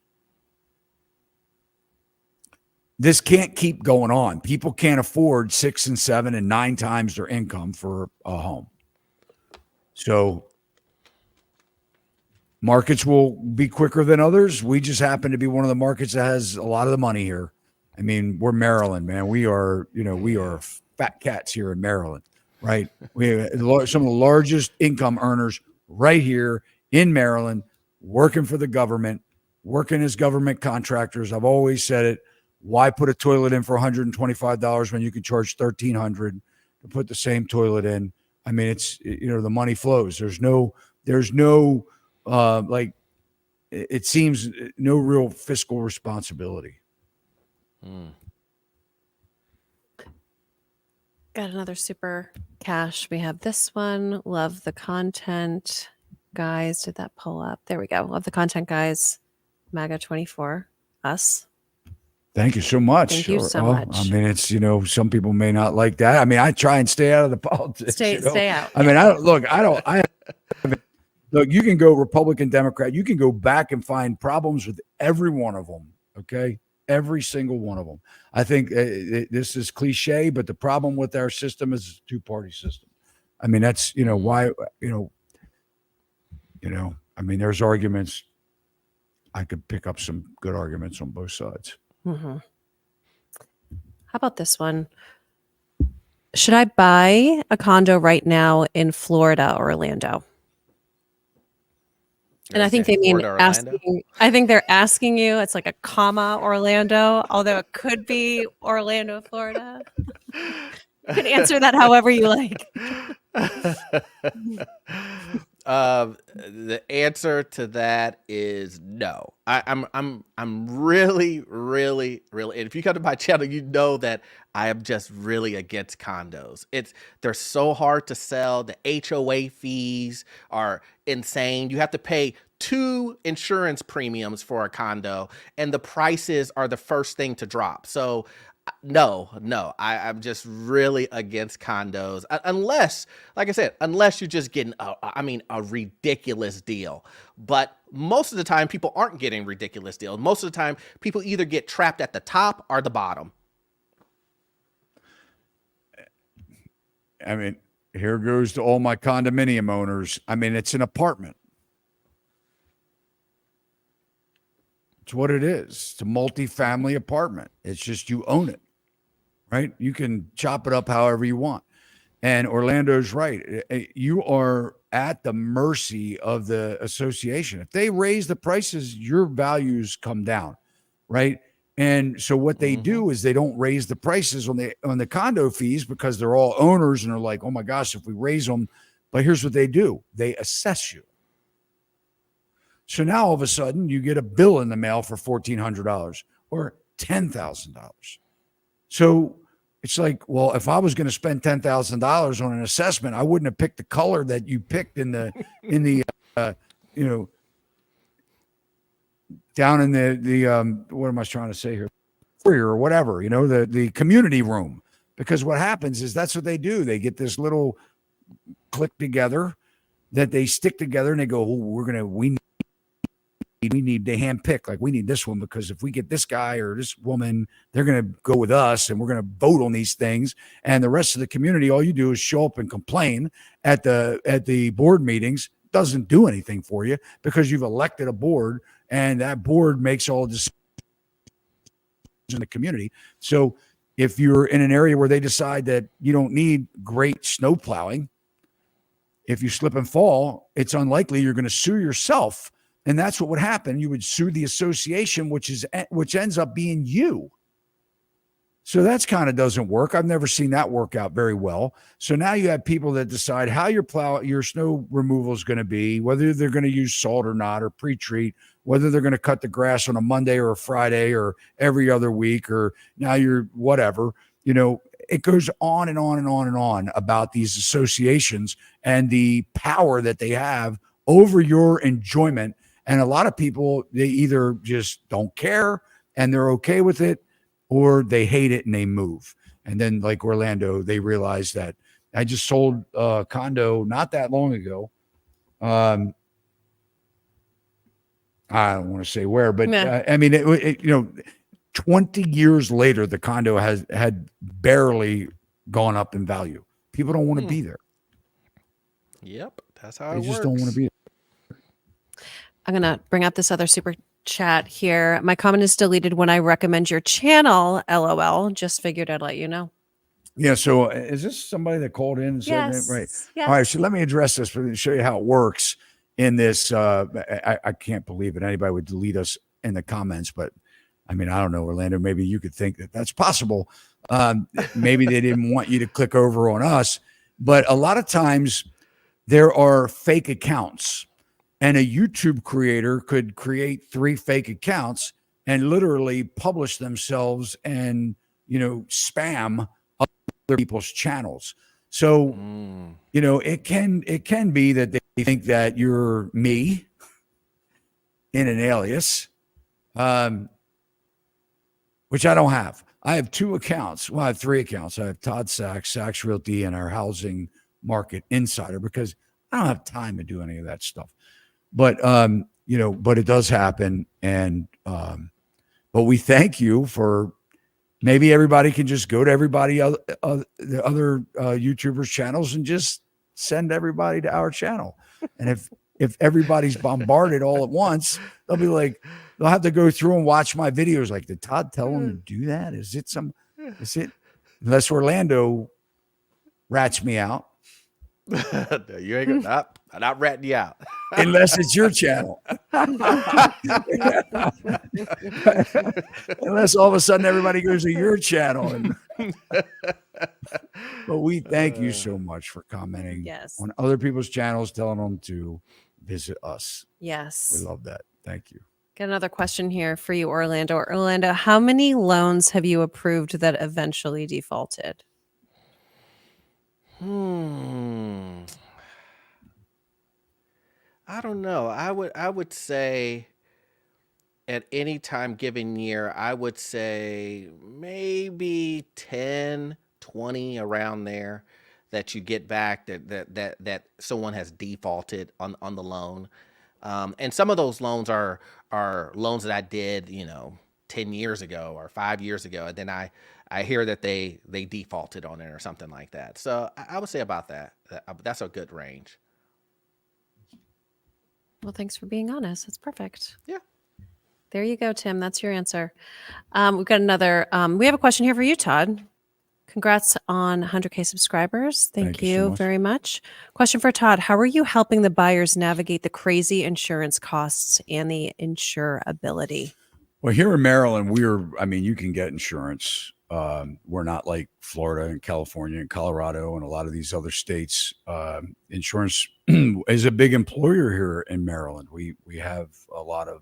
this can't keep going on. People can't afford 6 and 7 and 9 times their income for a home. So markets will be quicker than others. We just happen to be one of the markets that has a lot of the money here. I mean, we're Maryland, man. We are fat cats here in Maryland, right? We have some of the largest income earners right here in Maryland, working for the government, working as government contractors. I've always said it. Why put a toilet in for $125 when you can charge $1,300 to put the same toilet in? I mean, it's, the money flows. There's no it seems no real fiscal responsibility. Got another super cash. We have this one. Love the content, guys. Did that pull up? There we go. Love the content, guys. MAGA 24. Us. Thank you so much. Thank you so much. I mean, it's, some people may not like that. I mean, I try and stay out of the politics. Stay out. I mean, look, you can go Republican, Democrat. You can go back and find problems with every one of them. Okay. Every single one of them. I think this is cliche, but the problem with our system is a two-party system. I mean, that's, why, I mean, there's arguments. I could pick up some good arguments on both sides. Mm-hmm. How about this one? Should I buy a condo right now in Florida or Orlando? And I think they mean asking. I think they're asking you. It's like a comma Orlando, although it could be Orlando, Florida. You can answer that however you like. The answer to that is no. I'm really, really, really. And if you come to my channel, you know that I am just really against condos. They're so hard to sell. The HOA fees are insane. You have to pay 2 insurance premiums for a condo, and the prices are the first thing to drop. So no, I'm just really against condos unless, like I said, unless you're just getting a ridiculous deal. But most of the time, people aren't getting ridiculous deals. Most of the time, people either get trapped at the top or the bottom. I mean, here goes to all my condominium owners. I mean, it's an apartment. It's what it is. It's a multi-family apartment. It's just you own it, right? You can chop it up however you want. And Orlando's right. You are at the mercy of the association. If they raise the prices, your values come down, right? And so what they do is they don't raise the prices on the condo fees because they're all owners and they're like, oh my gosh, if we raise them. But here's what they do. They assess you. So now all of a sudden you get a bill in the mail for $1,400 or $10,000. So it's like, well, if I was going to spend $10,000 on an assessment, I wouldn't have picked the color that you picked in the down in the what am I trying to say here? Or whatever, the community room. Because what happens is that's what they do. They get this little clique together that they stick together and they go, we need to handpick, like we need this one because if we get this guy or this woman, they're going to go with us and we're going to vote on these things. And the rest of the community, all you do is show up and complain at the board meetings. Doesn't do anything for you because you've elected a board and that board makes all decisions in the community. So if you're in an area where they decide that you don't need great snow plowing, if you slip and fall, it's unlikely you're going to sue yourself. And that's what would happen. You would sue the association, which ends up being you. So that's kind of doesn't work. I've never seen that work out very well. So now you have people that decide how your snow removal is going to be, whether they're going to use salt or not, or pre-treat, whether they're going to cut the grass on a Monday or a Friday or every other week, or now you're whatever, it goes on and on and on and on about these associations and the power that they have over your enjoyment. And a lot of people, they either just don't care and they're okay with it, or they hate it and they move. And then like Orlando, they realize that I just sold a condo not that long ago. I don't want to say where, but I mean, 20 years later, the condo had barely gone up in value. People don't want to be there. Yep. That's how it works. They just don't want to be there. I'm going to bring up this other super chat here. My comment is deleted when I recommend your channel, LOL. Just figured I'd let you know. Yeah. So is this somebody that called in and said that? Right. Yes. All right. So let me address this to show you how it works in this. I can't believe it. Anybody would delete us in the comments, but I mean, I don't know, Orlando, maybe you could think that that's possible. Maybe they didn't want you to click over on us, but a lot of times there are fake accounts. And a YouTube creator could create 3 fake accounts and literally publish themselves and, spam other people's channels. So, it can be that they think that you're me in an alias, which I don't have. I have 2 accounts. Well, I have 3 accounts. I have Todd Sachs Realty, and our housing market insider, because I don't have time to do any of that stuff. But, but it does happen. And, but we thank you for, maybe everybody can just go to everybody, the other YouTubers channels and just send everybody to our channel. And if everybody's bombarded all at once, they'll be like, they'll have to go through and watch my videos. Like, did Todd tell them to do that? Is it, unless Orlando rats me out. You ain't gonna not ratting you out. Unless it's your channel. Unless all of a sudden everybody goes to your channel. But we thank you so much for commenting Yes. on other people's channels, telling them to visit us. We Yes. love that. Thank you. Got another question here for you, Orlando. Orlando, how many loans have you approved that eventually defaulted? I don't know. I would say at any time given year, I would say maybe 10, 20 around there that you get back that someone has defaulted on the loan. And some of those loans are loans that I did, 10 years ago or 5 years ago, and then I hear that they defaulted on it or something like that. So I would say about that. That's a good range. Well, thanks for being honest. That's perfect. Yeah. There you go, Tim. That's your answer. We've got another. We have a question here for you, Todd. Congrats on 100K subscribers. Thank you so you much. very much. Question for Todd. How are you helping the buyers navigate the crazy insurance costs and the insurability? Well, here in Maryland, you can get insurance. We're not like Florida and California and Colorado and a lot of these other states. Insurance is a big employer here in Maryland. We have a lot of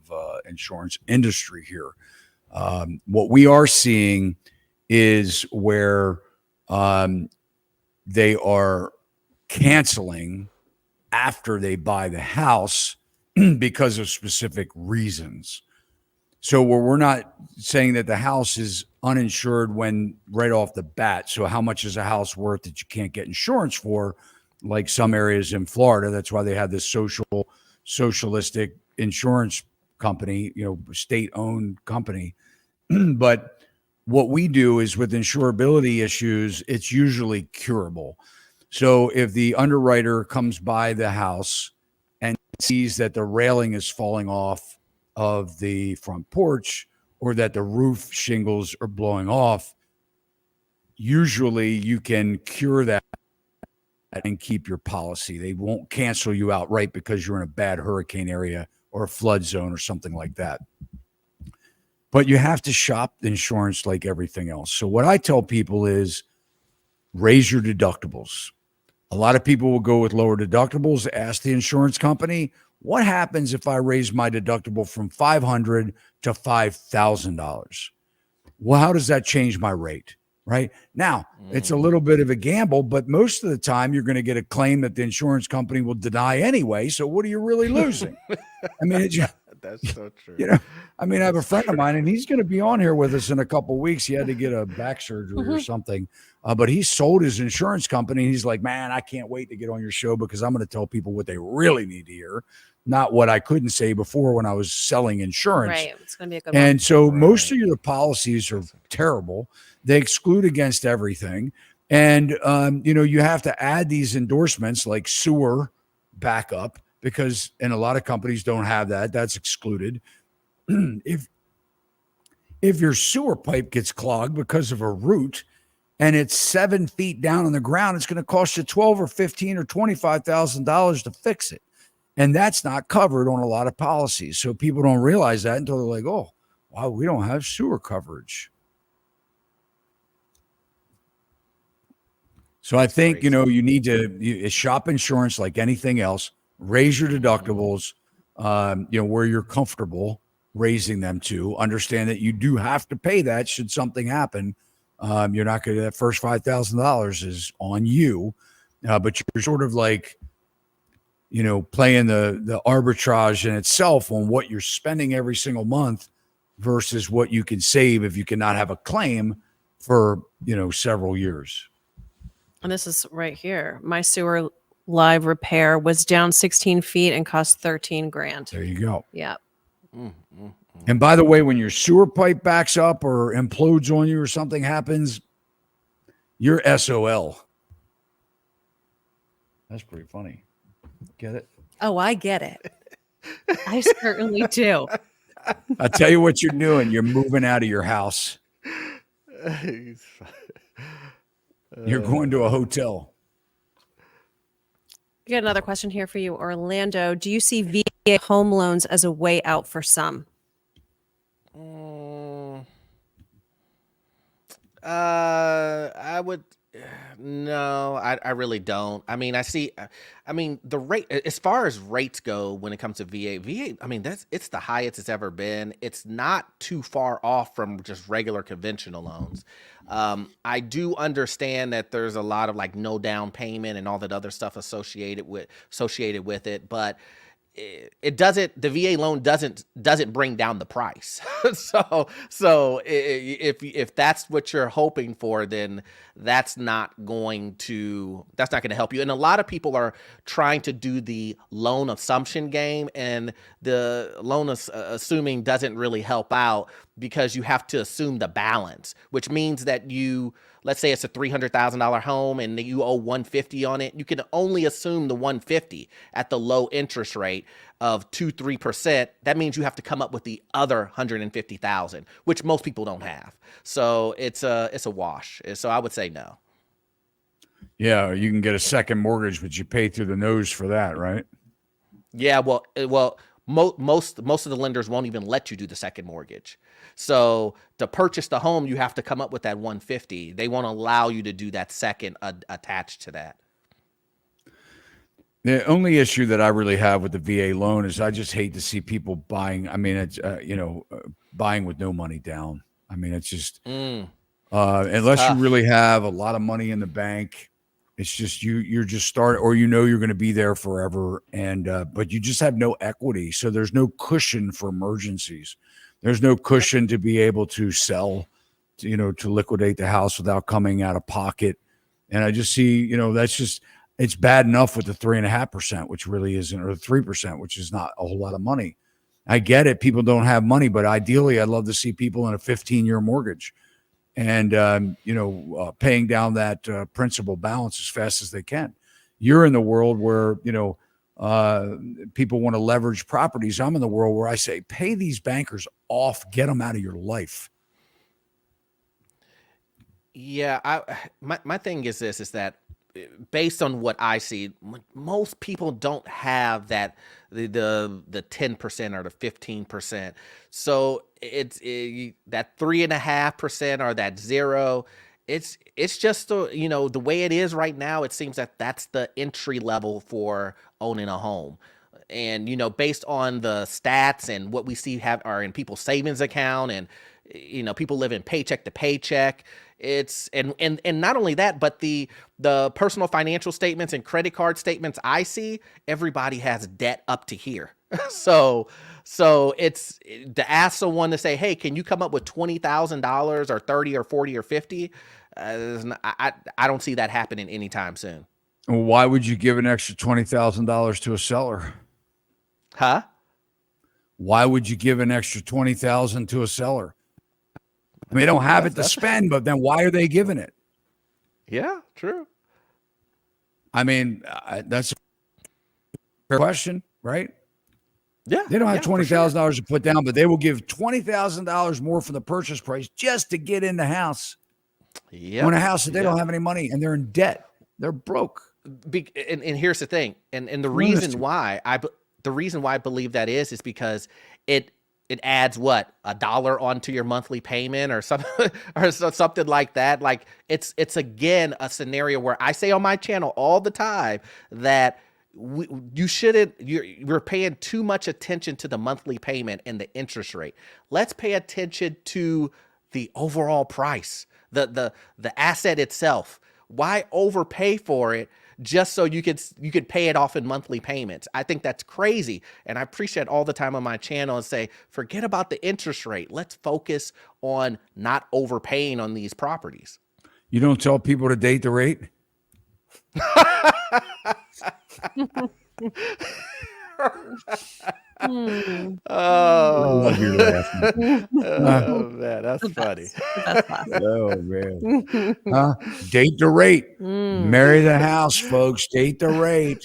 insurance industry here. What we are seeing is where they are canceling after they buy the house because of specific reasons. So where we're not saying that the house is uninsured when right off the bat. So how much is a house worth that you can't get insurance for? Like some areas in Florida, that's why they have this socialistic insurance company, state-owned company. But what we do is with insurability issues, it's usually curable. So if the underwriter comes by the house and sees that the railing is falling off of the front porch or that the roof shingles are blowing off, usually you can cure that and keep your policy. They won't cancel you outright because you're in a bad hurricane area or a flood zone or something like that. But you have to shop insurance like everything else. So what I tell people is raise your deductibles. A lot of people will go with lower deductibles, ask the insurance company, what happens if I raise my deductible from $500 to $5,000? Well, how does that change my rate? Right now, it's a little bit of a gamble, but most of the time you're going to get a claim that the insurance company will deny anyway. So what are you really losing? I mean, That's so true. I have a friend of mine and he's going to be on here with us in a couple of weeks. He had to get a back surgery or something, but he sold his insurance company. He's like, man, I can't wait to get on your show because I'm going to tell people what they really need to hear, not what I couldn't say before when I was selling insurance. Right. It's going to be a good And one. so most of your policies are terrible. They exclude against everything. And, you have to add these endorsements like sewer backup and a lot of companies don't have that. That's excluded. If your sewer pipe gets clogged because of a root and it's 7 feet down on the ground, it's going to cost you $12 or $15 or $25,000 to fix it. And that's not covered on a lot of policies. So people don't realize that until they're like, oh, wow, we don't have sewer coverage. So I think, you need to shop insurance like anything else, raise your deductibles, where you're comfortable raising them to. Understand that you do have to pay that should something happen. You're not going to, that first $5,000 is on you, but you're sort of like, playing the arbitrage in itself on what you're spending every single month versus what you can save if you cannot have a claim for, several years. And this is right here. My sewer live repair was down 16 feet and cost 13 grand. There you go. Yeah. And by the way, when your sewer pipe backs up or implodes on you or something happens, you're SOL. That's pretty funny. Get it? Oh, I get it. I certainly do. I'll tell you what you're doing. You're moving out of your house. You're going to a hotel. We got another question here for you, Orlando. Do you see VA home loans as a way out for some? I would. No, I really don't. I mean, I mean, the rate, as far as rates go, when it comes to VA, I mean, it's the highest it's ever been. It's not too far off from just regular conventional loans. I do understand that there's a lot of like no down payment and all that other stuff associated with it, but it doesn't, the VA loan doesn't bring down the price. If that's what you're hoping for, then that's not going to help you. And a lot of people are trying to do the loan assumption game, and the loan assuming doesn't really help out because you have to assume the balance, which means that let's say it's a $300,000 home and you owe $150 on it. You can only assume the $150 at the low interest rate of 2-3%. That means you have to come up with the other $150,000, which most people don't have. So it's a wash. So I would say no. Yeah, you can get a second mortgage, but you pay through the nose for that, right? Yeah, well, most of the lenders won't even let you do the second mortgage. So to purchase the home, you have to come up with that $150. They won't allow you to do that second attached to that. The only issue that I really have with the VA loan is I just hate to see people buying. I mean, it's buying with no money down. I mean, it's just unless you really have a lot of money in the bank, it's just you're just starting, or you're going to be there forever, and but you just have no equity, so there's no cushion for emergencies. There's no cushion to be able to sell, to liquidate the house without coming out of pocket. And I just see, it's bad enough with the 3.5%, which really isn't, or 3%, which is not a whole lot of money. I get it. People don't have money, but ideally I'd love to see people in a 15-year mortgage and, paying down that principal balance as fast as they can. You're in the world where, people want to leverage properties. I'm in the world where I say, pay these bankers off, get them out of your life. Yeah, my thing is this, is that based on what I see, most people don't have that the 10% or the 15%. So it's that 3.5% or that 0. It's just the way it is right now. It seems that that's the entry level for owning a home. And based on the stats and what we see are in people's savings account, and people living paycheck to paycheck. It's and not only that, but the personal financial statements and credit card statements I see, everybody has debt up to here. So it's to ask someone to say, hey, can you come up with $20,000 or 30 or 40 or 50? I don't see that happening anytime soon. Why would you give an extra $20,000 to a seller? Huh? Why would you give an extra $20,000 to a seller? I mean, they don't have it to spend, but then why are they giving it? Yeah, true. I mean, that's a fair question, right? Yeah. They don't have $20,000 to put down, but they will give $20,000 more for the purchase price just to get in the house. Yeah. On a house that they don't have any money and they're in debt. They're broke. And here's the thing. And the reason why I believe that is because it adds what, $1 onto your monthly payment or something or something like that. Like it's again a scenario where I say on my channel all the time that you're paying too much attention to the monthly payment and the interest rate. Let's pay attention to the overall price, the asset itself. Why overpay for it just so you could pay it off in monthly payments? I think that's crazy. And I appreciate all the time on my channel and say, forget about the interest rate. Let's focus on not overpaying on these properties. You don't tell people to date the rate? Oh, you're laughing. Oh man, that's funny. Oh man, date the rate, marry the house, folks. Date the rate.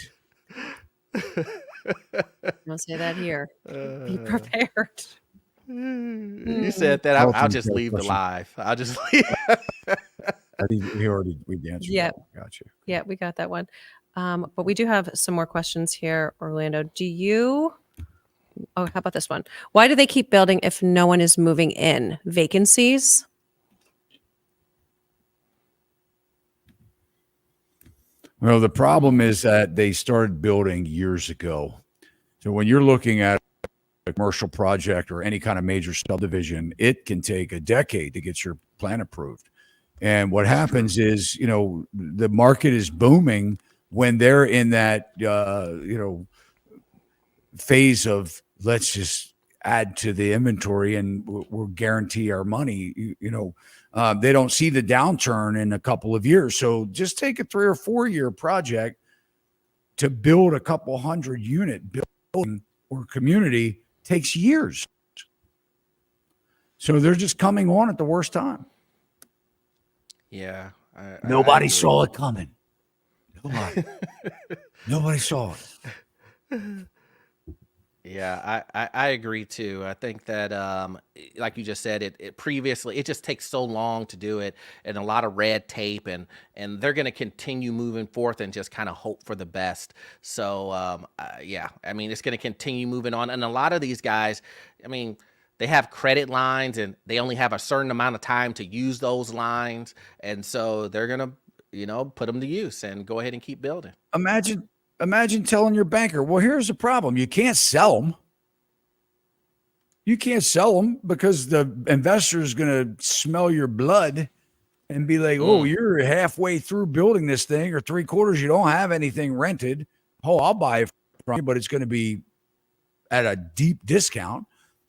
I'll say that here. Be prepared. You said that. I'll just leave the live. I'll just leave. I think we answered. Yeah, gotcha. Yeah, we got that one. But we do have some more questions here, Orlando. How about this one? Why do they keep building if no one is moving in? Vacancies? Well, the problem is that they started building years ago. So when you're looking at a commercial project or any kind of major subdivision, it can take a decade to get your plan approved. And what happens is, the market is booming when they're in that, phase of let's just add to the inventory and we'll guarantee our money. They don't see the downturn in a couple of years. So just take a 3 or 4 year project to build a couple hundred unit building or community takes years. So they're just coming on at the worst time. Yeah. Nobody saw it coming. Nobody saw it. Yeah, I agree too. I think that, like you just said, it previously, it just takes so long to do it and a lot of red tape and they're going to continue moving forth and just kind of hope for the best. So, yeah, I mean, it's going to continue moving on. And a lot of these guys, I mean, they have credit lines and they only have a certain amount of time to use those lines. And so they're going to, put them to use and go ahead and keep building. Imagine telling your banker, well, here's the problem. You can't sell them. You can't sell them because the investor is going to smell your blood and be like, oh, you're halfway through building this thing or 3/4. You don't have anything rented. Oh, I'll buy it from you, but it's going to be at a deep discount,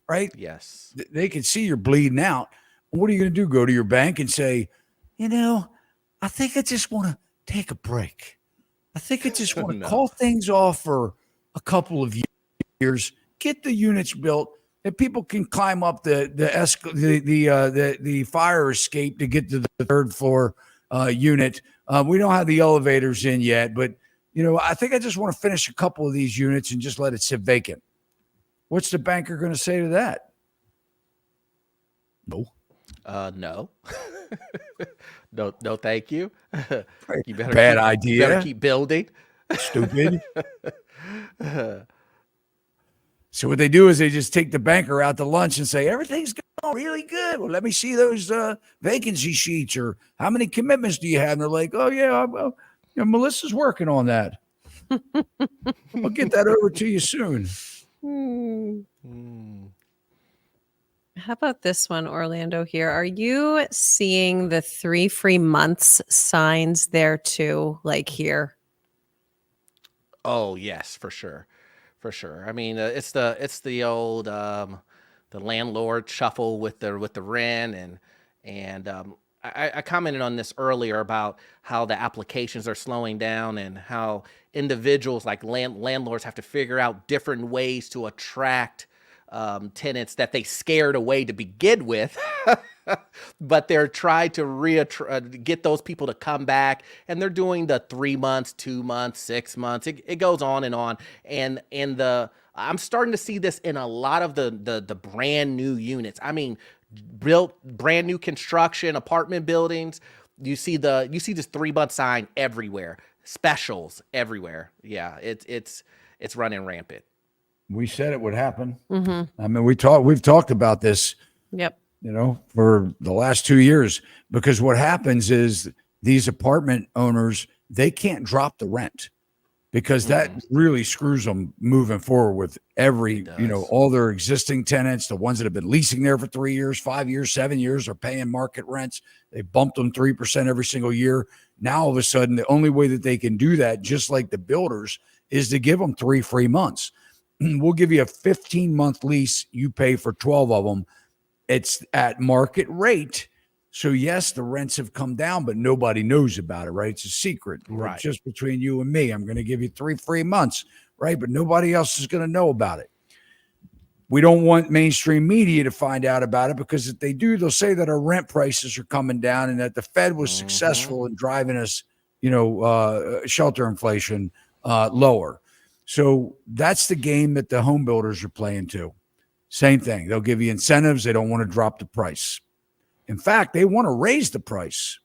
right? Yes. They can see you're bleeding out. What are you going to do? Go to your bank and say, I think I just want to take a break. I think I just want to call things off for a couple of years, get the units built, and people can climb up the fire escape to get to the 3rd floor unit. We don't have the elevators in yet, but I think I just want to finish a couple of these units and just let it sit vacant. What's the banker going to say to that? No. No. No, thank you. You better Bad idea. You better keep building. Stupid. So what they do is they just take the banker out to lunch and say, everything's going really good. Well, let me see those vacancy sheets, or how many commitments do you have? And they're like, oh, yeah, well, Melissa's working on that. I'll get that over to you soon. How about this one, Orlando here? Are you seeing the 3 free months signs there too, like here? Oh, yes, for sure. For sure. I mean, it's the old the landlord shuffle with the rent and I commented on this earlier about how the applications are slowing down and how individuals like landlords have to figure out different ways to attract tenants that they scared away to begin with, but they're trying to get those people to come back, and they're doing the 3 months, 2 months, 6 months. It goes on and on, and I'm starting to see this in a lot of the brand new units. I mean, built brand new construction apartment buildings. You see this 3 month sign everywhere, specials everywhere. Yeah, it's running rampant. We said it would happen. Mm-hmm. I mean, we've talked about this, Yep. for the last 2 years, because what happens is these apartment owners, they can't drop the rent because that really screws them moving forward with all their existing tenants, the ones that have been leasing there for 3 years, 5 years, 7 years are paying market rents. They bumped them 3% every single year. Now, all of a sudden, the only way that they can do that, just like the builders, is to give them 3 free months. We'll give you a 15-month lease. You pay for 12 of them. It's at market rate. So, yes, the rents have come down, but nobody knows about it, right? It's a secret. Right. It's just between you and me. I'm going to give you 3 free months, right? But nobody else is going to know about it. We don't want mainstream media to find out about it, because if they do, they'll say that our rent prices are coming down and that the Fed was successful in driving us, shelter inflation lower. So that's the game that the home builders are playing too. Same thing. They'll give you incentives. They don't want to drop the price. In fact, they want to raise the price.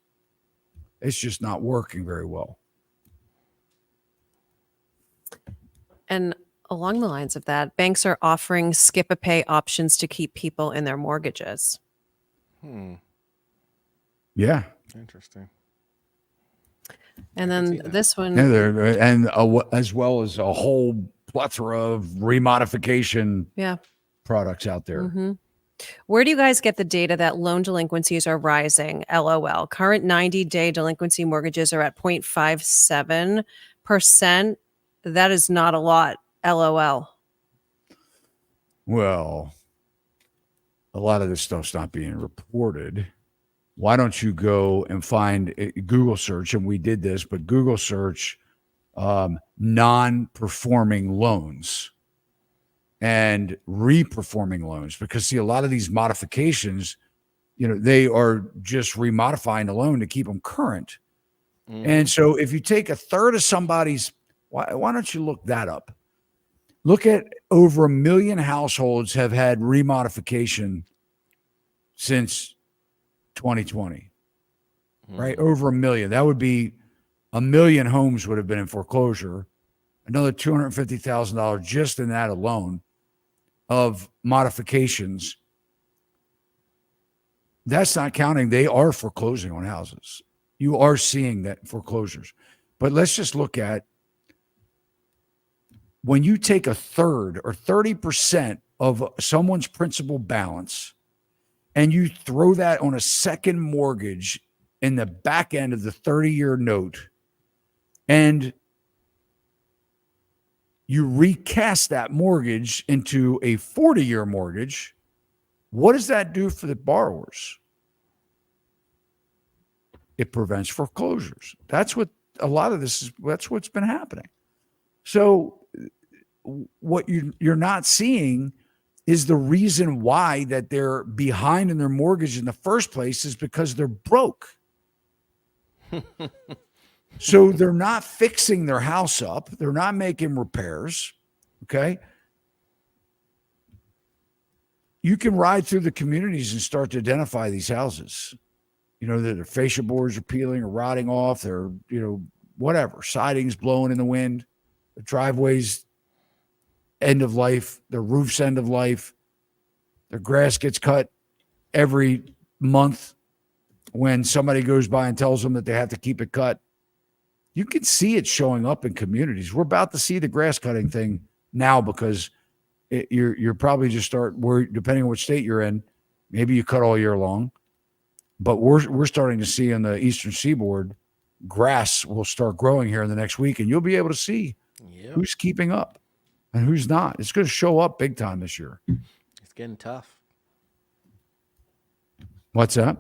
It's just not working very well. And along the lines of that, banks are offering skip-a-pay options to keep people in their mortgages. Yeah. Interesting. And I can see then that. this one, As well as a whole plethora of remodification yeah. products out there. hmm Where do you guys get the data that loan delinquencies are rising? LOL. Current 90-day delinquency mortgages are at 0.57%. That is not a lot. LOL. Well, a lot of this stuff's not being reported. Why don't you go and find Google search? And we did this, but Google search non-performing loans and reperforming loans, because see, a lot of these modifications, they are just remodifying the loan to keep them current. And so if you take a third of somebody's, why don't you look that up? Look at over 1 million households have had remodification since 2020, right? Over 1 million. That would be 1 million homes would have been in foreclosure. Another $250,000 just in that alone of modifications. That's not counting. They are foreclosing on houses. You are seeing that foreclosures. But let's just look at when you take a third or 30% of someone's principal balance and you throw that on a second mortgage in the back end of the 30-year note, and you recast that mortgage into a 40-year mortgage, what does that do for the borrowers? It prevents foreclosures. That's what a lot of this is. That's what's been happening. So what you're not seeing is the reason why that they're behind in their mortgage in the first place is because they're broke. So they're not fixing their house up. They're not making repairs. Okay. You can ride through the communities and start to identify these houses. That their fascia boards are peeling or rotting off. They're, whatever. Siding's blowing in the wind. The driveways end of life. The roof's end of life. Their grass gets cut every month when somebody goes by and tells them that they have to keep it cut. You can see it showing up in communities. We're about to see the grass cutting thing now because you're probably just worried, depending on which state you're in. Maybe you cut all year long, but we're starting to see on the Eastern Seaboard, grass will start growing here in the next week, and you'll be able to see who's keeping up and who's not. It's going to show up big time this year. It's getting tough. What's that?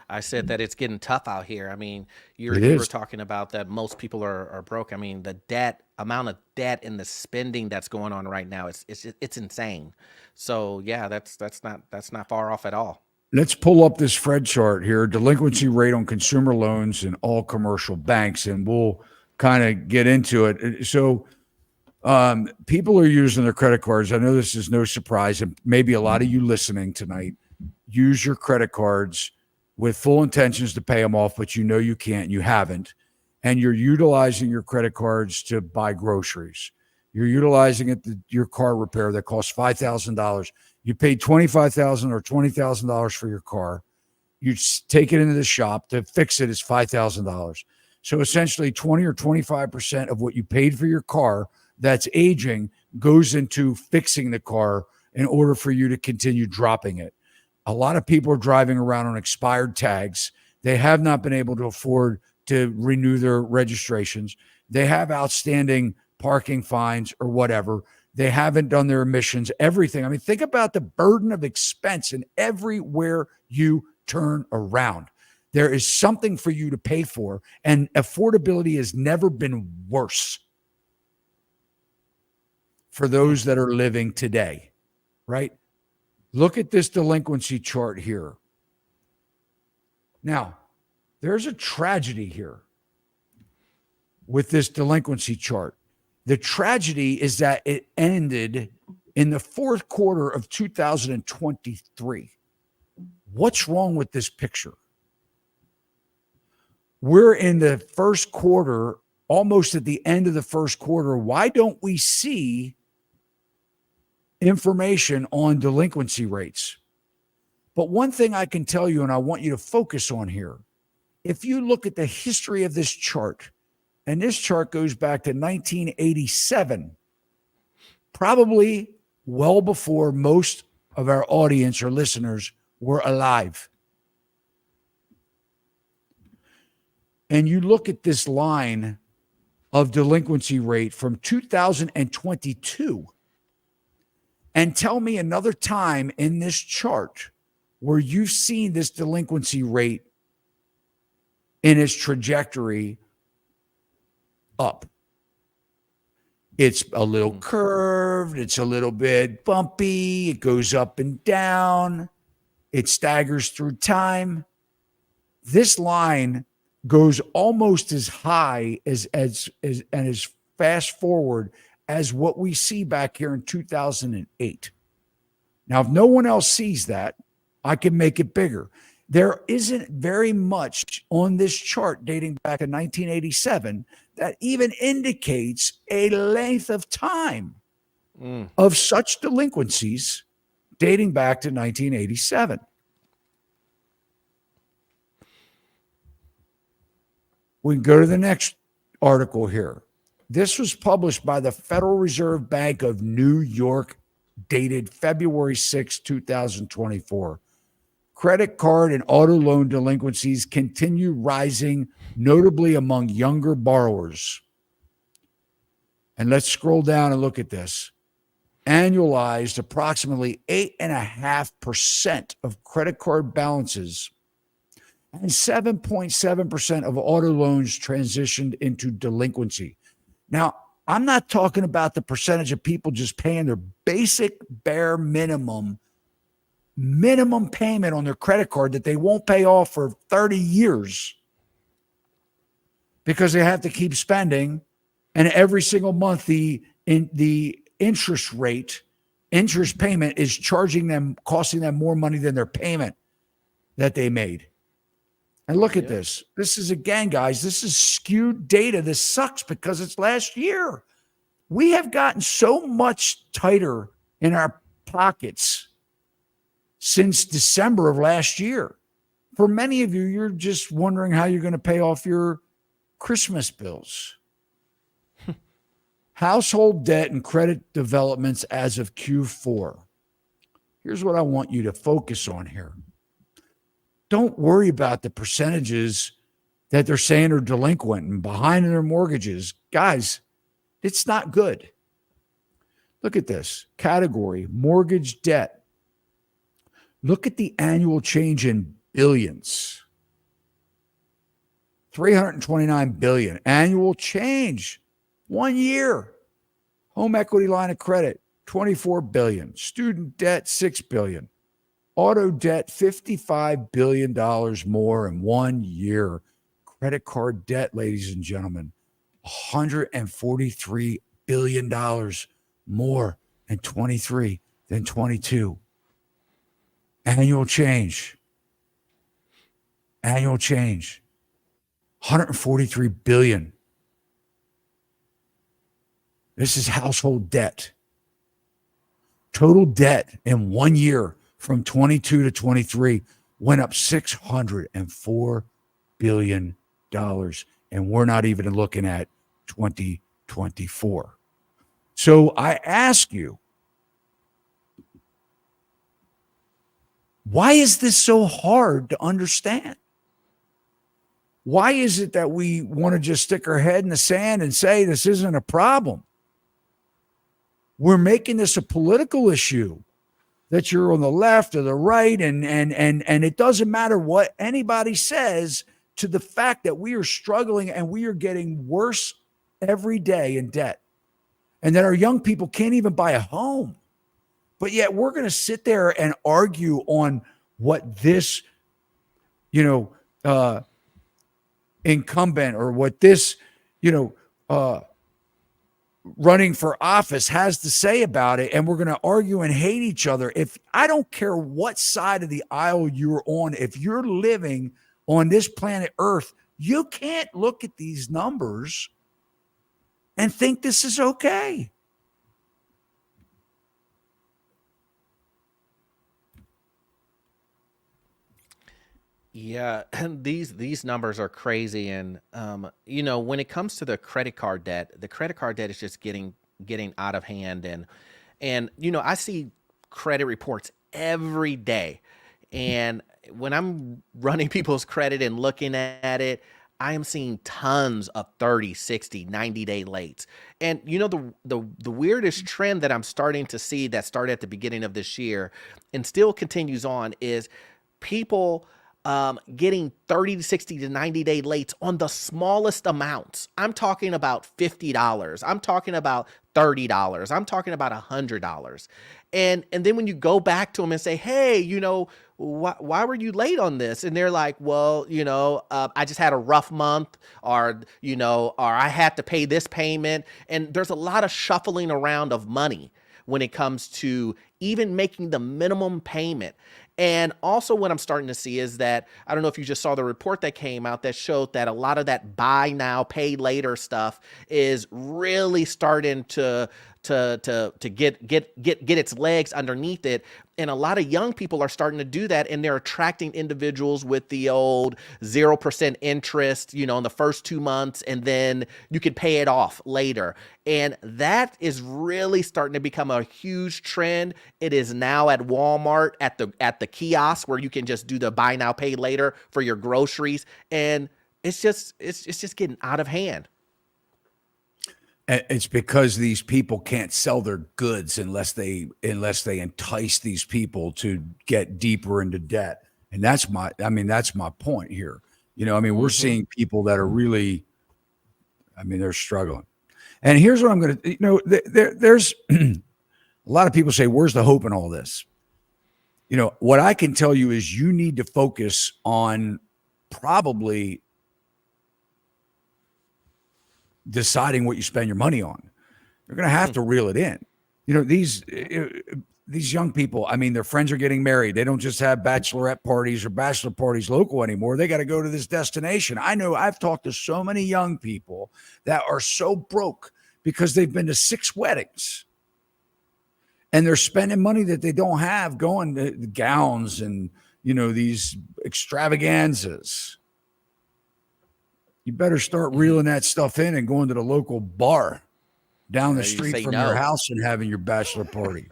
I said that it's getting tough out here. I mean, you were talking about that most people are broke. I mean, the amount of debt and the spending that's going on right now, it's insane. So yeah, that's not far off at all. Let's pull up this Fred chart here, delinquency rate on consumer loans in all commercial banks, and we'll kind of get into it. So people are using their credit cards. I know this is no surprise, and maybe a lot of you listening tonight use your credit cards with full intentions to pay them off, but you can't, you haven't. And you're utilizing your credit cards to buy groceries. You're utilizing it your car repair that costs $5,000. You paid $25,000 or $20,000 for your car. You take it into the shop to fix it is $5,000. So essentially 20 or 25% of what you paid for your car that's aging goes into fixing the car in order for you to continue dropping it. A lot of people are driving around on expired tags. They have not been able to afford to renew their registrations. They have outstanding parking fines or whatever. They haven't done their emissions, everything. I mean, think about the burden of expense and everywhere you turn around. There is something for you to pay for, and affordability has never been worse for those that are living today, right? Look at this delinquency chart here. Now, there's a tragedy here with this delinquency chart. The tragedy is that it ended in the fourth quarter of 2023. What's wrong with this picture? We're in the first quarter, almost at the end of the first quarter. Why don't we see information on delinquency rates? But one thing I can tell you, and I want you to focus on here, if you look at the history of this chart, and this chart goes back to 1987, probably well before most of our audience or listeners were alive. And you look at this line of delinquency rate from 2022 and tell me another time in this chart where you've seen this delinquency rate in its trajectory up. It's a little curved. It's a little bit bumpy. It goes up and down. It staggers through time. This line goes almost as high and as fast forward as what we see back here in 2008. Now, if no one else sees that, I can make it bigger. There isn't very much on this chart dating back to 1987 that even indicates a length of time of such delinquencies dating back to 1987. We can go to the next article here. This was published by the Federal Reserve Bank of New York, dated February 6, 2024. Credit card and auto loan delinquencies continue rising, notably among younger borrowers. And let's scroll down and look at this. Annualized, approximately 8.5% of credit card balances and 7.7% of auto loans transitioned into delinquency. Now, I'm not talking about the percentage of people just paying their basic bare minimum payment on their credit card that they won't pay off for 30 years because they have to keep spending, and every single month the interest payment is costing them more money than their payment that they made. And look at this. This is, again, guys, this is skewed data. This sucks because it's last year. We have gotten so much tighter in our pockets since December of last year. For many of you, you're just wondering how you're going to pay off your Christmas bills. Household debt and credit developments as of Q4. Here's what I want you to focus on here. Don't worry about the percentages that they're saying are delinquent and behind in their mortgages. Guys, it's not good. Look at this category, mortgage debt. Look at the annual change in billions. 329 billion annual change. 1 year. Home equity line of credit, 24 billion. Student debt, 6 billion. Auto debt, $55 billion more in 1 year. Credit card debt, ladies and gentlemen, $143 billion more in 23 than 22. Annual change. 143 billion. This is household debt. Total debt in 1 year from 22 to 23 went up $604 billion. And we're not even looking at 2024. So I ask you, why is this so hard to understand? Why is it that we want to just stick our head in the sand and say this isn't a problem? We're making this a political issue, that you're on the left or the right, and it doesn't matter what anybody says to the fact that we are struggling and we are getting worse every day in debt, and that our young people can't even buy a home. But yet we're going to sit there and argue on what this, incumbent or what this, running for office has to say about it, and we're going to argue and hate each other. If I don't care what side of the aisle you're on, if you're living on this planet Earth, you can't look at these numbers and think this is okay. Yeah, and these numbers are crazy, and you know, when it comes to the credit card debt, is just getting out of hand, and you know, I see credit reports every day, and when I'm running people's credit and looking at it, I am seeing tons of 30, 60, 90-day lates. And you know, the weirdest trend that I'm starting to see that started at the beginning of this year and still continues on is people getting 30 to 60 to 90-day lates on the smallest amounts. I'm talking about $50. I'm talking about $30. I'm talking about $100. And then when you go back to them and say, hey, you know, why were you late on this? And they're like, well, you know, I just had a rough month, or, you know, or I had to pay this payment. And there's a lot of shuffling around of money when it comes to even making the minimum payment. And also what I'm starting to see is that, I don't know if you just saw the report that came out that showed that a lot of that buy now, pay later stuff is really starting to get its legs underneath it. And a lot of young people are starting to do that, and they're attracting individuals with the old 0% interest, you know, in the first 2 months, and then you could pay it off later. And that is really starting to become a huge trend. It is now at Walmart at the kiosk where you can just do the buy now, pay later for your groceries. And it's just getting out of hand. It's because these people can't sell their goods unless they entice these people to get deeper into debt. And that's my point here. You know, I mean, we're seeing people that are really, I mean, they're struggling. And here's what I'm going to, you know, there's a lot of people say, where's the hope in all this? You know, what I can tell you is you need to focus on probably deciding what you spend your money on. You're going to have to reel it in. You know, these young people, I mean, their friends are getting married. They don't just have bachelorette parties or bachelor parties local anymore. They got to go to this destination. I know I've talked to so many young people that are so broke because they've been to 6 weddings and they're spending money that they don't have, going to gowns and, you know, these extravaganzas. You better start reeling that stuff in and going to the local bar down the street from your house and having your bachelor party.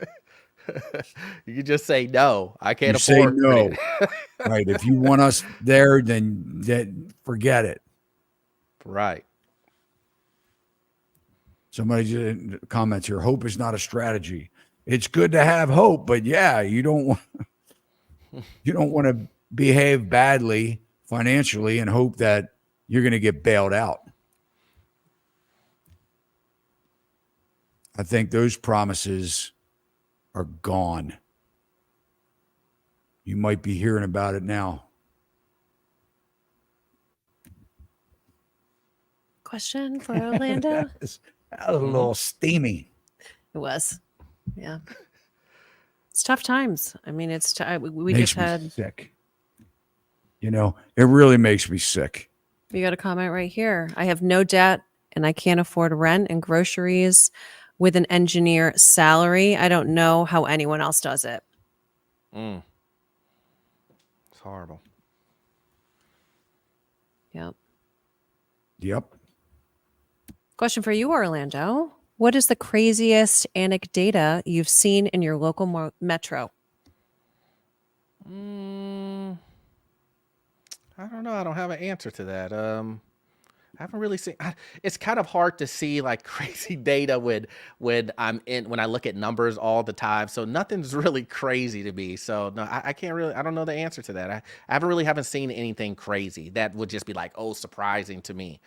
You can just say no. I can't afford say no. It. Right. If you want us there, then forget it. Right. Somebody comments here, hope is not a strategy. It's good to have hope, but yeah, you don't want to behave badly financially and hope that you're going to get bailed out. I think those promises are gone. You might be hearing about it now. Question for Orlando? That was a little steamy. It was. Yeah. It's tough times. I mean, it's we Makes just me had sick. You know, it really makes me sick. We got a comment right here. I have no debt and I can't afford rent and groceries with an engineer salary. I don't know how anyone else does it. It's horrible. Yep. Question for you, Orlando. What is the craziest anecdata you've seen in your local metro? I don't know. I don't have an answer to that. I haven't really seen. It's kind of hard to see like crazy data when I look at numbers all the time. So nothing's really crazy to me. So no, I can't really. I don't know the answer to that. I haven't seen anything crazy that would just be like, oh, surprising to me.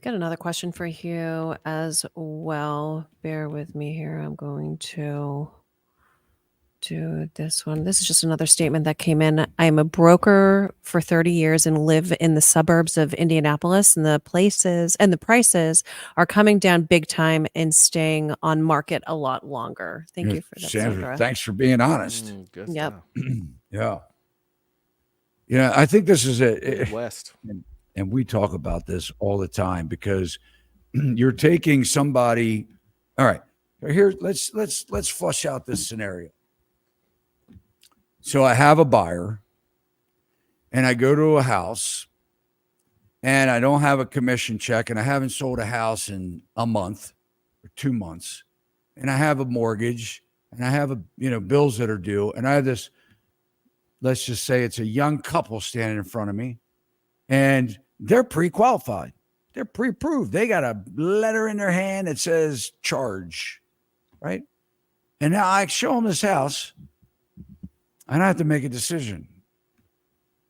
Got another question for you as well. Bear with me here. I'm going to do this one. This is just another statement that came in. I am a broker for 30 years and live in the suburbs of Indianapolis, and the prices are coming down big time and staying on market a lot longer. Thank you for that, Sandra. Thanks for being honest. Good Yep. Yeah. Yeah, I think this is West. And we talk about this all the time because you're taking somebody. All right. Here, let's flush out this scenario. So I have a buyer, and I go to a house, and I don't have a commission check, and I haven't sold a house in a month or 2 months, and I have a mortgage, and I have bills that are due, and I have this. Let's just say it's a young couple standing in front of me, and they're pre-qualified. They're pre-approved. They got a letter in their hand that says charge, right? And now I show them this house, and I have to make a decision.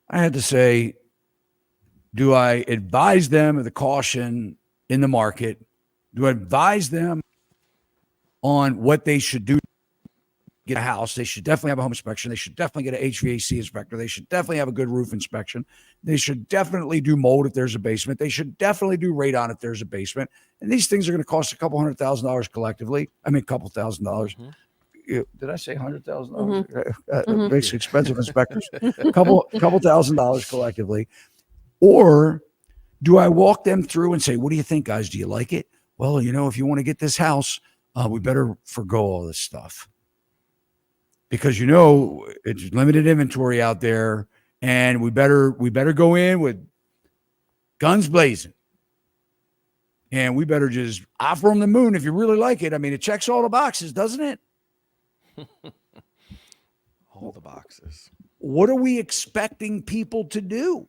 I had to say, do I advise them of the caution in the market? Do I advise them on what they should do to get a house? They should definitely have a home inspection. They should definitely get an HVAC inspector. They should definitely have a good roof inspection. They should definitely do mold if there's a basement. They should definitely do radon if there's a basement. And these things are going to cost a couple $100,000 collectively. I mean, a couple $1,000. Did I say $100,000? Makes expensive inspectors. A couple $1,000 collectively. Or do I walk them through and say, what do you think, guys? Do you like it? Well, if you want to get this house, we better forgo all this stuff. Because it's limited inventory out there, and we better go in with guns blazing. And we better just offer them the moon if you really like it. I mean, it checks all the boxes, doesn't it? All the boxes. What are we expecting people to do?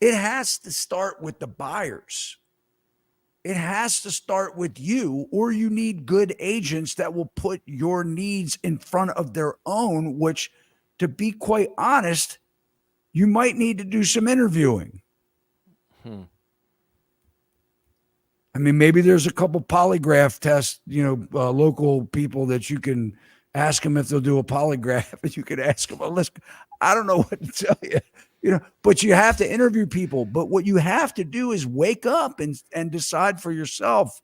It has to start with the buyers. It has to start with you, or you need good agents that will put your needs in front of their own, which, to be quite honest, you might need to do some interviewing. I mean, maybe there's a couple polygraph tests, local people that you can ask them if they'll do a polygraph, and you can ask them, I don't know what to tell you, but you have to interview people. But what you have to do is wake up and decide for yourself,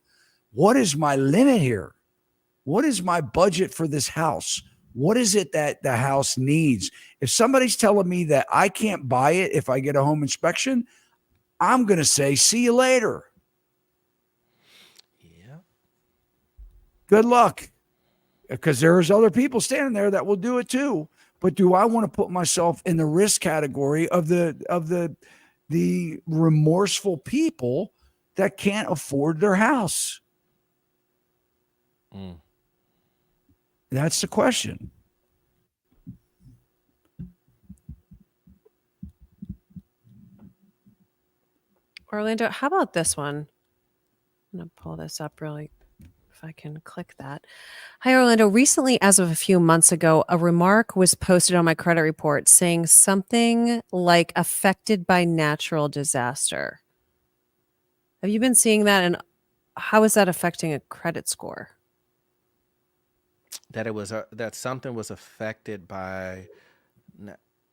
what is my limit here? What is my budget for this house? What is it that the house needs? If somebody's telling me that I can't buy it if I get a home inspection, I'm going to say, see you later. Good luck, because there's other people standing there that will do it too. But do I want to put myself in the risk category of the remorseful people that can't afford their house? That's the question. Orlando, how about this one? I'm going to pull this up really if I can click that. Hi, Orlando. Recently, as of a few months ago, a remark was posted on my credit report saying something like affected by natural disaster. Have you been seeing that? And how is that affecting a credit score? That something was affected by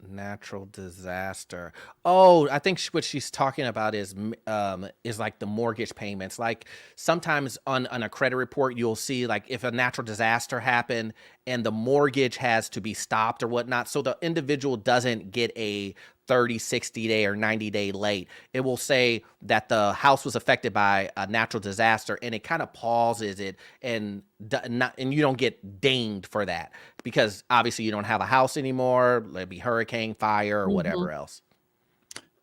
natural disaster. Oh, I think what she's talking about is like the mortgage payments. Like sometimes on a credit report, you'll see like if a natural disaster happened and the mortgage has to be stopped or whatnot, so the individual doesn't get a 30, 60 day or 90 day late. It will say that the house was affected by a natural disaster, and it kind of pauses it, and you don't get dinged for that because obviously you don't have a house anymore. It'd be hurricane, fire, or whatever else.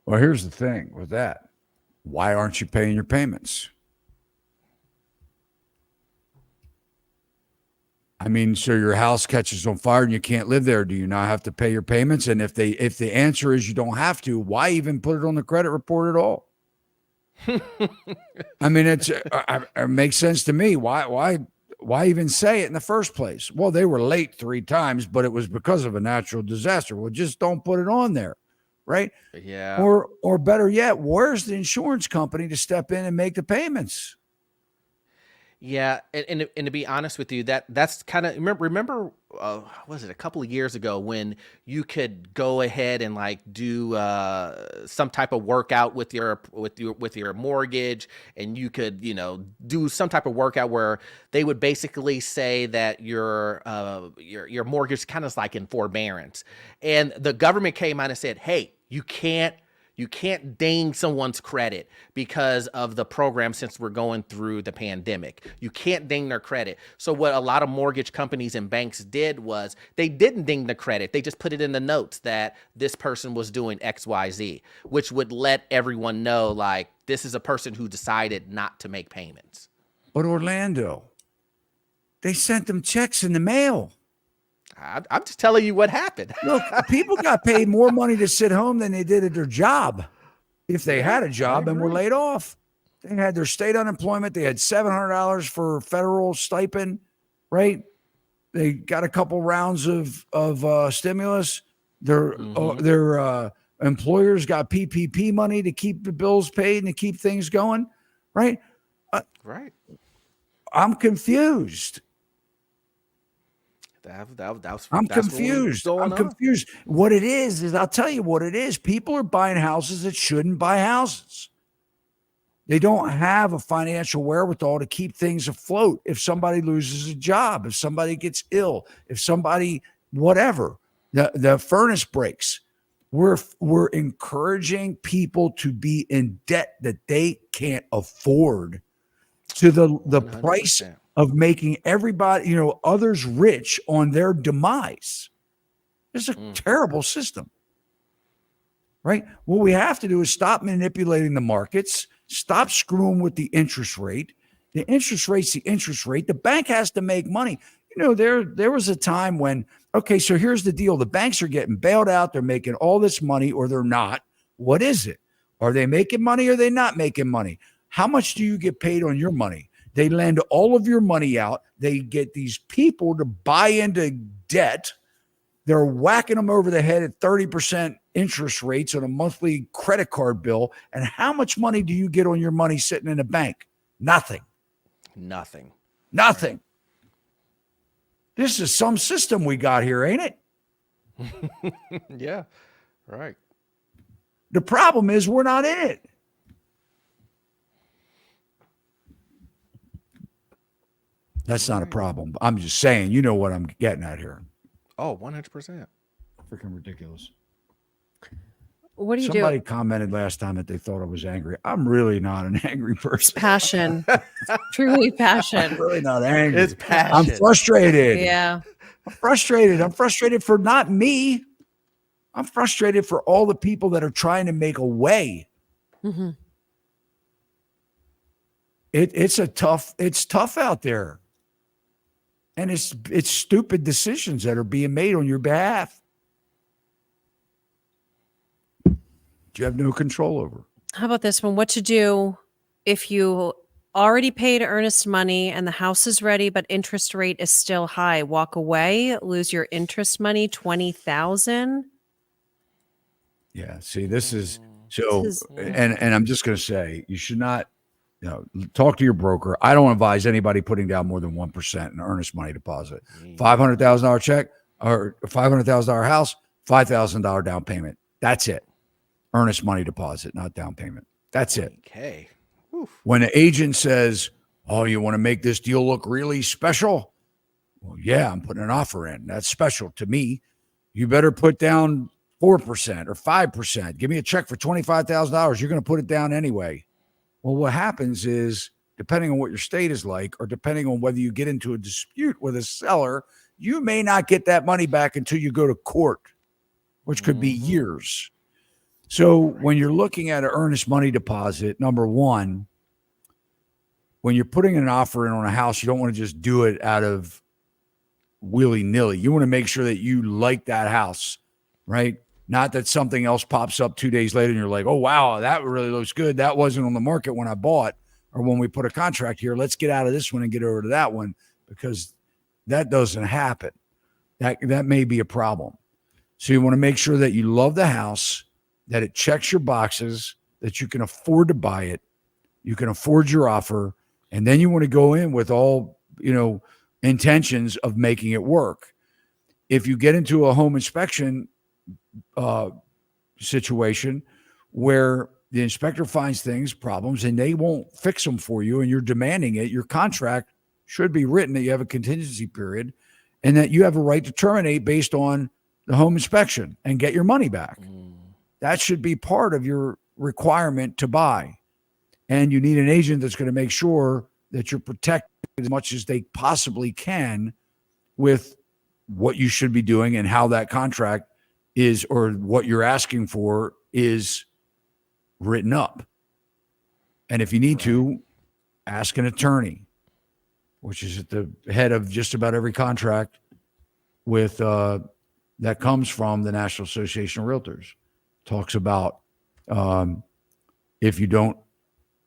Well, here's the thing with that. Why aren't you paying your payments? I mean, so your house catches on fire and you can't live there. Do you not have to pay your payments? And if the answer is you don't have to, why even put it on the credit report at all? I mean, it makes sense to me. Why even say it in the first place? Well, they were late 3 times, but it was because of a natural disaster. Well, just don't put it on there, right? Yeah. Or better yet, where's the insurance company to step in and make the payments? Yeah, and to be honest with you, that's kind of remember was it a couple of years ago when you could go ahead and like do some type of workout with your mortgage, and you could do some type of workout where they would basically say that your mortgage kind of like in forbearance, and the government came out and said, hey, you can't You can't ding someone's credit because of the program since we're going through the pandemic. You can't ding their credit. So what a lot of mortgage companies and banks did was they didn't ding the credit. They just put it in the notes that this person was doing XYZ, which would let everyone know, like, this is a person who decided not to make payments. But Orlando, they sent them checks in the mail. I'm just telling you what happened. Look, people got paid more money to sit home than they did at their job. If they had a job and were laid off, they had their state unemployment. They had $700 for federal stipend, right? They got a couple rounds of stimulus. Their employers got PPP money to keep the bills paid and to keep things going, right? Right. I'm confused. I'm confused. I'm confused. What it is I'll tell you what it is. People are buying houses that shouldn't buy houses. They don't have a financial wherewithal to keep things afloat. If somebody loses a job, if somebody gets ill, if somebody, whatever, the furnace breaks, we're encouraging people to be in debt that they can't afford to the 100%. price of making everybody, others rich on their demise. It's a terrible system, right? What we have to do is stop manipulating the markets, stop screwing with the interest rate. The interest rate's the interest rate. The bank has to make money. There was a time when, okay, so here's the deal. The banks are getting bailed out. They're making all this money or they're not. What is it? Are they making money or are they not making money? How much do you get paid on your money? They lend all of your money out. They get these people to buy into debt. They're whacking them over the head at 30% interest rates on a monthly credit card bill. And how much money do you get on your money sitting in a bank? Nothing. This is some system we got here, ain't it? Yeah, right. The problem is we're not in it. That's not a problem. I'm just saying, you know what I'm getting at here. Oh, 100%. Freaking ridiculous. What do you Somebody do? commented last time that they thought I was angry. I'm really not an angry person. Passion. Truly I'm passion. really not angry. It's passion. I'm frustrated. Yeah. I'm frustrated. I'm frustrated for not me. I'm frustrated for all the people that are trying to make a way. Mm-hmm. It's tough out there. And it's stupid decisions that are being made on your behalf. You have no control over. How about this one? What to do if you already paid earnest money and the house is ready, but interest rate is still high? Walk away, lose your interest money, $20,000. Yeah. See, this is and I'm just going to say, you should not, talk to your broker. I don't advise anybody putting down more than 1% in earnest money deposit. $500,000 check or $500,000 house, $5,000 down payment. That's it. Earnest money deposit, not down payment. That's it. Okay. When the agent says, "Oh, you want to make this deal look really special?" Well, yeah, I'm putting an offer in. That's special to me. You better put down 4% or 5%. Give me a check for $25,000. You're going to put it down anyway. Well, what happens is, depending on what your state is like, or depending on whether you get into a dispute with a seller, you may not get that money back until you go to court, which could be years. So when you're looking at an earnest money deposit, number one, when you're putting an offer in on a house, you don't want to just do it out of willy-nilly. You want to make sure that you like that house, right? Not that something else pops up 2 days later and you're like, oh, wow, that really looks good. That wasn't on the market when I bought or when we put a contract here. Let's get out of this one and get over to that one, because that doesn't happen. That may be a problem. So you want to make sure that you love the house, that it checks your boxes, that you can afford to buy it, you can afford your offer, and then you want to go in with all, intentions of making it work. If you get into a home inspection situation where the inspector finds problems, and they won't fix them for you, and you're demanding it, your contract should be written that you have a contingency period and that you have a right to terminate based on the home inspection and get your money back. that should be part of your requirement to buy. And you need an agent that's going to make sure that you're protected as much as they possibly can with what you should be doing and how that contract is, or what you're asking for is written up. And if you need to, ask an attorney, which is at the head of just about every contract with that comes from the National Association of Realtors. Talks about if you don't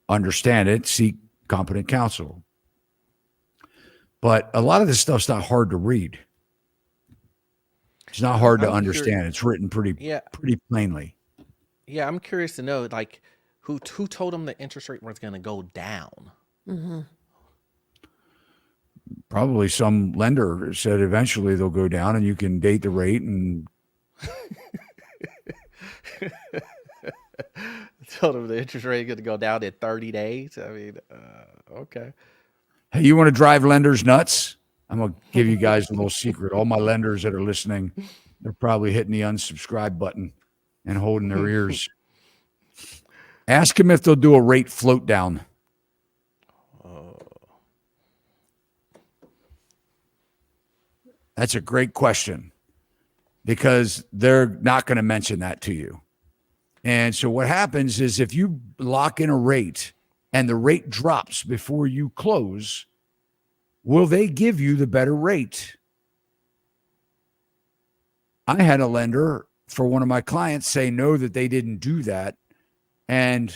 understand it, seek competent counsel. But a lot of this stuff's not hard to read. It's not hard to understand. It's written pretty plainly. Yeah, I'm curious to know, like, who told them the interest rate was going to go down? Mm-hmm. Probably some lender said eventually they'll go down, and you can date the rate and. Told them the interest rate is going to go down in 30 days. I mean, okay. Hey, you want to drive lenders nuts? I'm going to give you guys a little secret. All my lenders that are listening, they're probably hitting the unsubscribe button and holding their ears. Ask them if they'll do a rate float down. That's a great question, because they're not going to mention that to you. And so what happens is, if you lock in a rate and the rate drops before you close, will they give you the better rate? I had a lender for one of my clients say no, that they didn't do that. And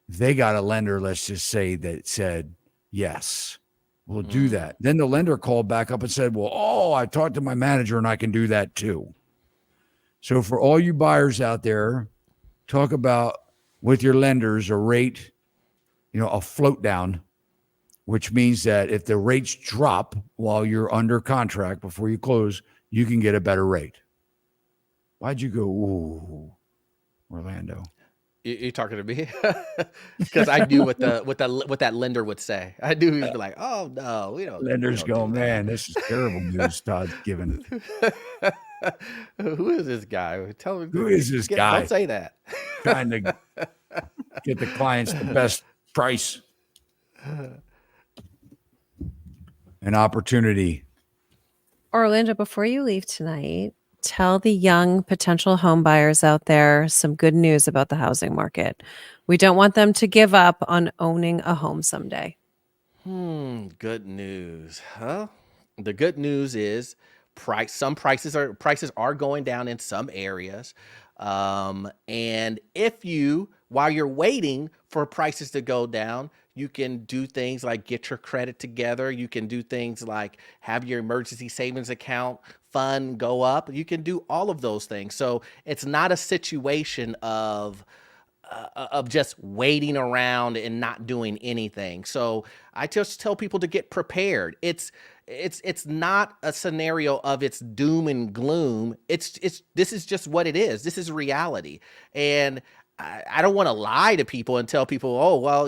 they got a lender, let's just say, that said, yes, we'll do that. Then the lender called back up and said, well, I talked to my manager and I can do that too. So for all you buyers out there, talk about with your lenders a rate, a float down, which means that if the rates drop while you're under contract before you close, you can get a better rate. Why'd you go, ooh, Orlando? You're talking to me? Because I knew what that lender would say. I knew he'd be like, "Oh no, we don't." Lenders we don't go, man, this is terrible news Todd's giving. Who is this guy? Tell me. Who is this guy? Don't say that. Trying to get the clients the best price. An opportunity. Orlando, before you leave tonight, tell the young potential home buyers out there some good news about the housing market. We don't want them to give up on owning a home someday. Good news, huh? The good news is some prices are going down in some areas. And if you, while you're waiting for prices to go down, you can do things like get your credit together. You can do things like have your emergency savings account fund go up. You can do all of those things. So it's not a situation of just waiting around and not doing anything. So I just tell people to get prepared. It's not a scenario of it's doom and gloom. This is just what it is. This is reality. And I don't want to lie to people and tell people, oh, well,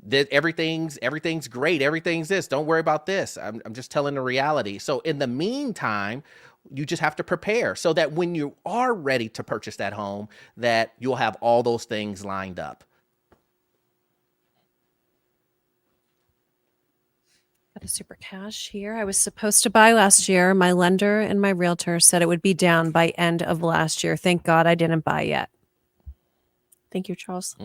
that everything's great. Everything's this. Don't worry about this. I'm just telling the reality. So in the meantime, you just have to prepare so that when you are ready to purchase that home, that you'll have all those things lined up. Got a super cash here. I was supposed to buy last year. My lender and my realtor said it would be down by end of last year. Thank God I didn't buy yet. Thank you, Charles.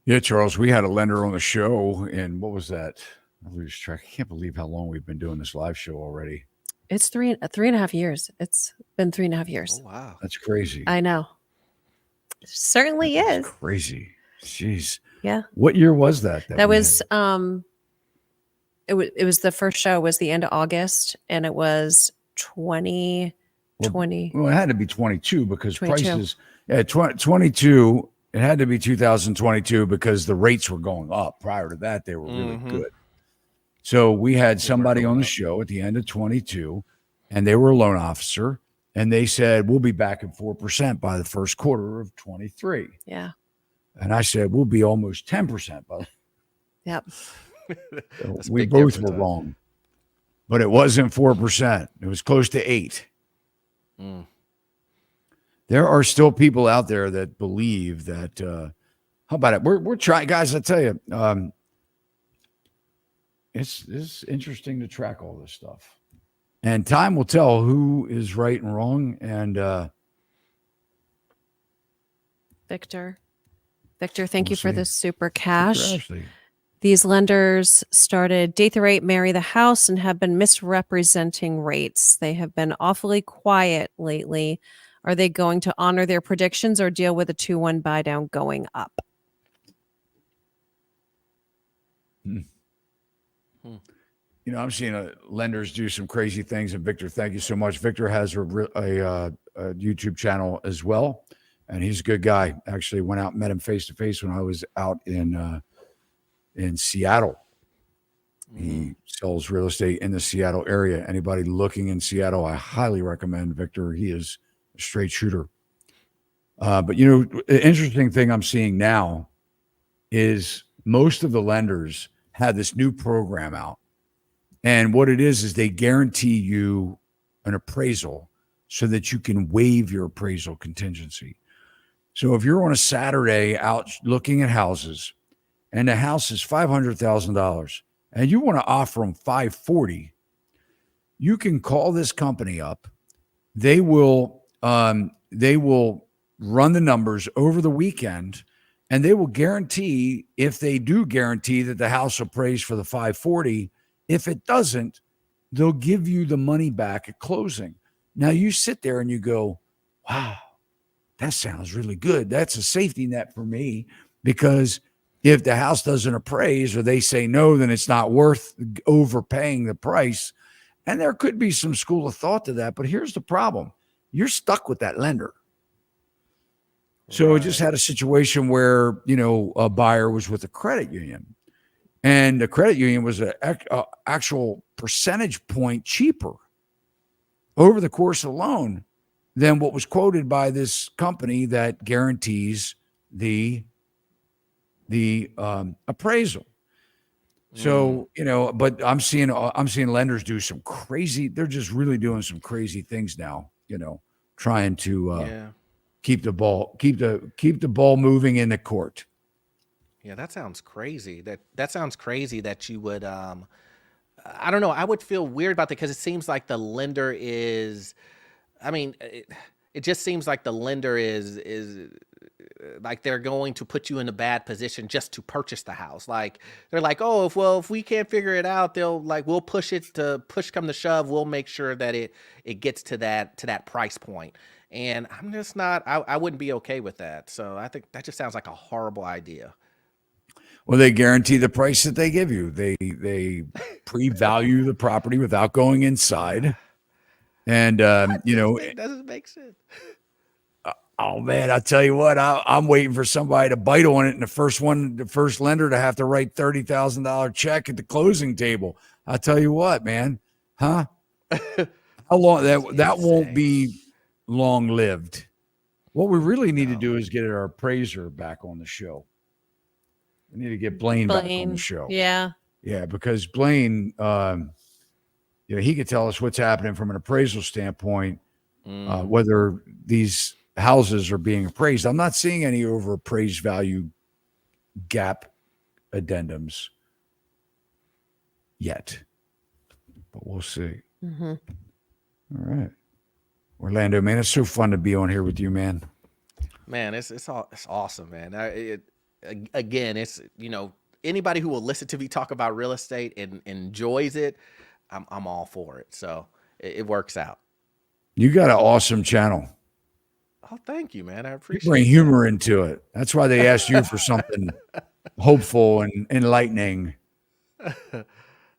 Yeah, Charles, we had a lender on the show, and what was that? I lose track. I can't believe how long we've been doing this live show already. It's three and a half years. It's been 3.5 years. Oh, wow. That's crazy. I know. It certainly is. Crazy. Jeez. Yeah. What year was that? That was it was the first show was the end of August, and it was 2020. Well, it had to be 22 because 22. prices 22. It had to be 2022 because the rates were going up. Prior to that, they were really good. So we had somebody on the show at the end of 22, and they were a loan officer, and they said, we'll be back at 4% by the first quarter of 23. Yeah. And I said, we'll be almost 10% by. Yep. So we both were wrong, but it wasn't 4%. It was close to 8. Mm. There are still people out there that believe that. How about it? We're trying, guys. I tell you, it's interesting to track all this stuff, and time will tell who is right and wrong. And Victor, thank we'll you for see. this super Victor cash. Ashley. These lenders started date the rate, marry the house, and have been misrepresenting rates. They have been awfully quiet lately. Are they going to honor their predictions or deal with a 2-1 buy down going up? You know, I'm seeing lenders do some crazy things. And Victor, thank you so much. Victor has a YouTube channel as well, and he's a good guy. Actually, went out and met him face to face when I was out in Seattle. He sells real estate in the Seattle area. Anybody looking in Seattle, I highly recommend Victor. He is a straight shooter. But you know, the interesting thing I'm seeing now is most of the lenders have this new program out. And what it is they guarantee you an appraisal so that you can waive your appraisal contingency. So if you're on a Saturday out looking at houses and the house is $500,000 and you want to offer them $540,000, you can call this company up. They will run the numbers over the weekend, and they will guarantee, if they do guarantee that the house will appraise for the $540,000. If it doesn't, they'll give you the money back at closing. Now you sit there and you go, wow, that sounds really good. That's a safety net for me, because if the house doesn't appraise or they say no, then it's not worth overpaying the price. And there could be some school of thought to that. But here's the problem. You're stuck with that lender. So I just had a situation where, you know, a buyer was with a credit union. And the credit union was an actual percentage point cheaper over the course of the loan than what was quoted by this company that guarantees the appraisal. So, you know, but I'm seeing lenders do some crazy. They're just really doing some crazy things now. You know, trying to keep the ball moving in the court. Yeah, that sounds crazy. That sounds crazy that you would I don't know, I would feel weird about that, because it seems like the lender is, I mean, it just seems like the lender is like they're going to put you in a bad position just to purchase the house. Like they're like, "Oh, if we can't figure it out, we'll push come to shove, we'll make sure that it gets to that price point." And I'm just not, I wouldn't be okay with that. So I think that just sounds like a horrible idea. Well, they guarantee the price that they give you. They pre-value the property without going inside, and you know, It doesn't make sense. Oh man, I'll tell you what, I'm waiting for somebody to bite on it, and the first lender to have to write $30,000 check at the closing table. I'll tell you what, man, huh? How long that won't be long lived. What we really need to do is get our appraiser back on the show. We need to get Blaine back on the show. Yeah. Yeah, because Blaine, you know, he could tell us what's happening from an appraisal standpoint, whether these houses are being appraised. I'm not seeing any over appraised value gap addendums yet, but we'll see. All right. Orlando, man, it's so fun to be on here with you, man. Man, it's awesome, man. Again, it's, you know, anybody who will listen to me talk about real estate and enjoys it, I'm all for it. So it works out. You got an awesome channel. Oh, thank you, man. I You appreciate bring it. humor into it. That's why they asked you for something hopeful and enlightening.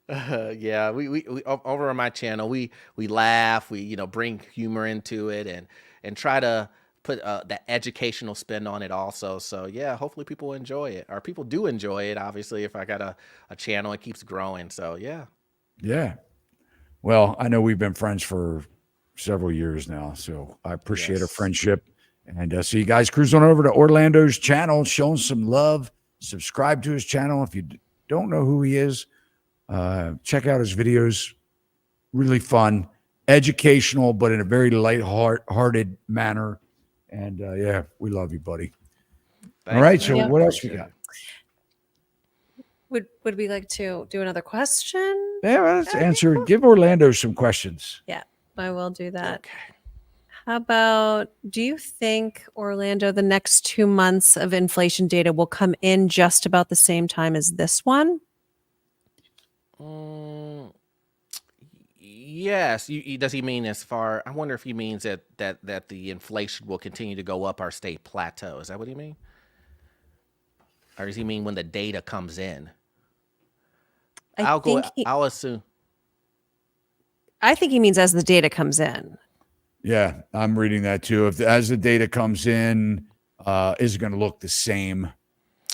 Yeah, we over on my channel, we laugh, we, you know, bring humor into it and try to put that educational spin on it also. So yeah, hopefully people enjoy it, or people do enjoy it. Obviously, if I got a channel, it keeps growing. So yeah. Yeah. Well, I know we've been friends for several years now, so I appreciate our friendship. And so you guys cruise on over to Orlando's channel, show him some love, subscribe to his channel. If you don't know who he is, check out his videos. Really fun. educational, but in a very light-hearted manner. And yeah, we love you, buddy. Thank All right. you, So man. what else we Appreciate got? it. Would we like to do another question? Yeah, let's answer. Give Orlando some questions. Yeah, I will do that. Okay. How about, do you think, Orlando, the next 2 months of inflation data will come in just about the same time as this one? Yes. Does he mean as far? I wonder if he means that the inflation will continue to go up or stay plateau. Is that what he mean? Or does he mean when the data comes in? I'll assume. I think he means as the data comes in. Yeah, I'm reading that too. As the data comes in, is it going to look the same?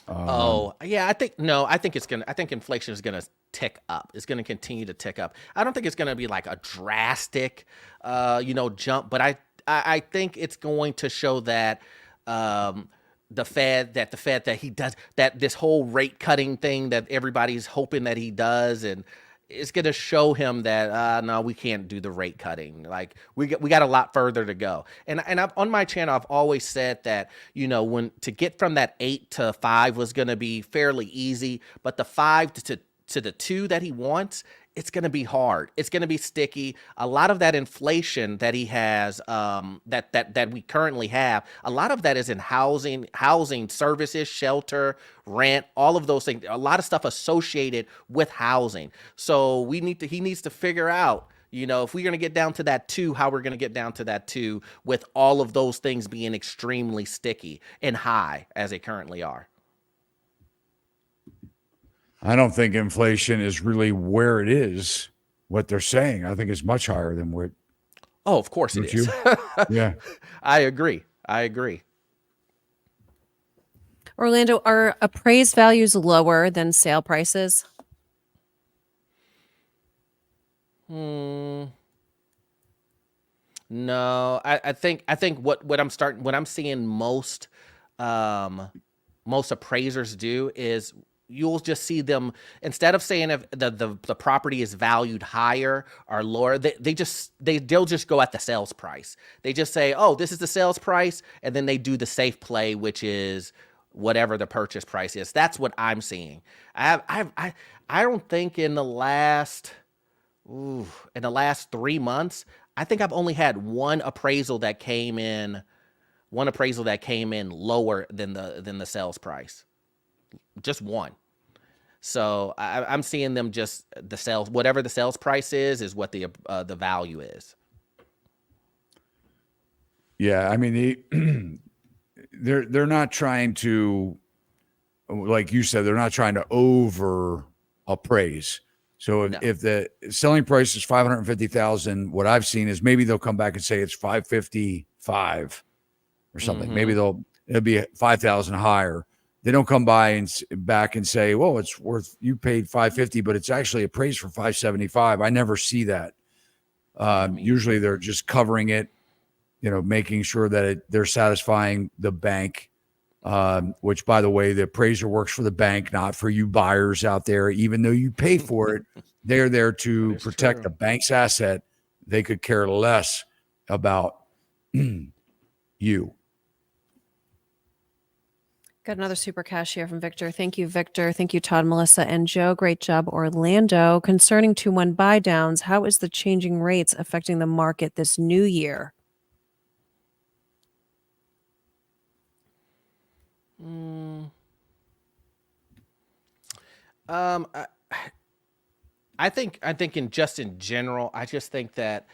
Yeah, I think inflation is gonna tick up. It's gonna continue to tick up. I don't think it's gonna be like a drastic, jump, but I think it's going to show that the Fed that he does, that this whole rate cutting thing that everybody's hoping that he does, and it's going to show him that no, we can't do the rate cutting. Like we got a lot further to go. And I've, on my channel, I've always said that, when to get from that 8 to 5 was going to be fairly easy, but the 5 to the 2 that he wants, it's going to be hard. It's going to be sticky. A lot of that inflation that he has, that we currently have, a lot of that is in housing services, shelter, rent, all of those things. A lot of stuff associated with housing. So he needs to figure out, if we're going to get down to that 2, how we're going to get down to that 2 with all of those things being extremely sticky and high as they currently are. I don't think inflation is really where it is, what they're saying. I think it's much higher than what. Oh, of course it is. Yeah. I agree. Orlando, are appraised values lower than sale prices? No, I think what I'm seeing most appraisers do is you'll just see them, instead of saying if the property is valued higher or lower, they'll just go at the sales price. They just say, oh, this is the sales price, and then they do the safe play, which is whatever the purchase price is. That's what I'm seeing. I don't think in the last 3 months, I think I've only had one appraisal that came in lower than the sales price. Just one. So I'm seeing them just the sales, whatever the sales price is what the value is. Yeah, I mean they're not trying to, like you said, they're not trying to over appraise. So if the selling price is $550,000, what I've seen is maybe they'll come back and say it's $555 or something. Mm-hmm. Maybe it'll be $5,000 higher. They don't come back and say, well, it's worth, you paid $550, but it's actually appraised for $575. I never see that. Usually they're just covering it, making sure that they're satisfying the bank, which, by the way, the appraiser works for the bank, not for you buyers out there. Even though you pay for it, they're there to protect the bank's asset. They could care less about you. Got another super cash here from Victor. Thank you, Victor. Thank you, Todd, Melissa, and Joe. Great job, Orlando. Concerning 2-1 buy downs, how is the changing rates affecting the market this new year? I think in general, I just think that,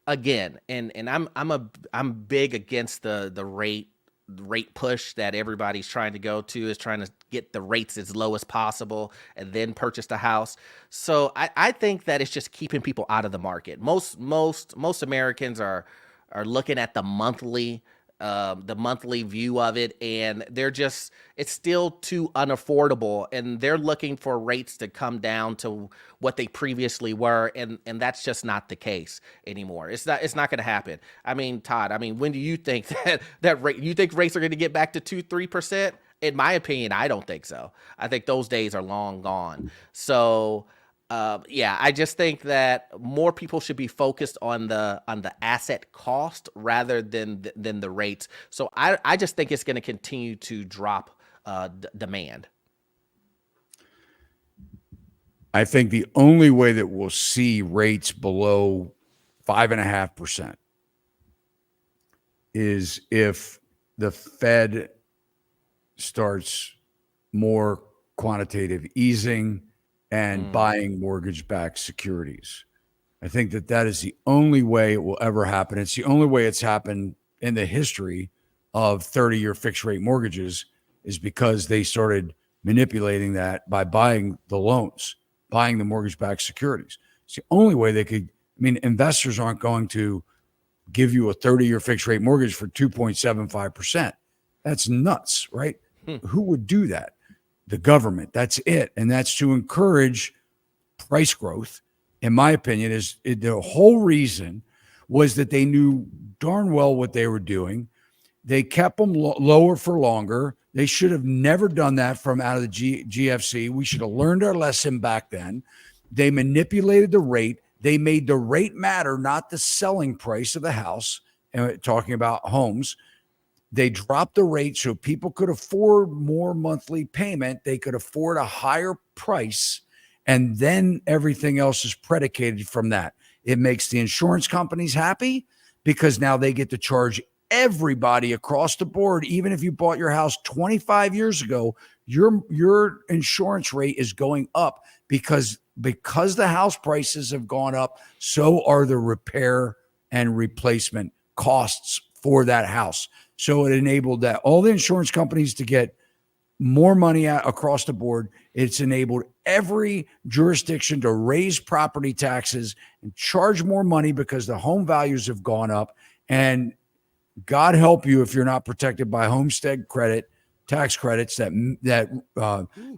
again, and I'm big against the rate push that everybody's trying to go to, is trying to get the rates as low as possible and then purchase the house. So I think that it's just keeping people out of the market. Most Americans are looking at the monthly view of it, and it's still too unaffordable, and they're looking for rates to come down to what they previously were, and that's just not the case anymore. It's not going to happen. I mean, Todd, when do you think that rate, you think rates are going to get back to 2-3%? In my opinion, I don't think so. I think those days are long gone. So Yeah, I just think that more people should be focused on the asset cost rather than the rates. So I just think it's going to continue to drop demand. I think the only way that we'll see rates below 5.5% is if the Fed starts more quantitative easing and buying mortgage-backed securities. I think that is the only way it will ever happen. It's the only way it's happened in the history of 30-year fixed rate mortgages, is because they started manipulating that by buying the loans, buying the mortgage-backed securities. It's the only way they could. I mean, investors aren't going to give you a 30-year fixed rate mortgage for 2.75%. That's nuts, right? Who would do that? The government. That's it. And that's to encourage price growth. In my opinion, is the whole reason was that they knew darn well what they were doing. They kept them lower for longer. They should have never done that from out of the GFC. We should have learned our lesson back then. They manipulated the rate. They made the rate matter, not the selling price of the house. And talking about homes, they dropped the rate so people could afford more monthly payment. They could afford a higher price. And then everything else is predicated from that. It makes the insurance companies happy because now they get to charge everybody across the board. Even if you bought your house 25 years ago, your insurance rate is going up because the house prices have gone up. So are the repair and replacement costs for that house. So it enabled that all the insurance companies to get more money out across the board. It's enabled every jurisdiction to raise property taxes and charge more money because the home values have gone up. And God help you if you're not protected by homestead credit, tax credits that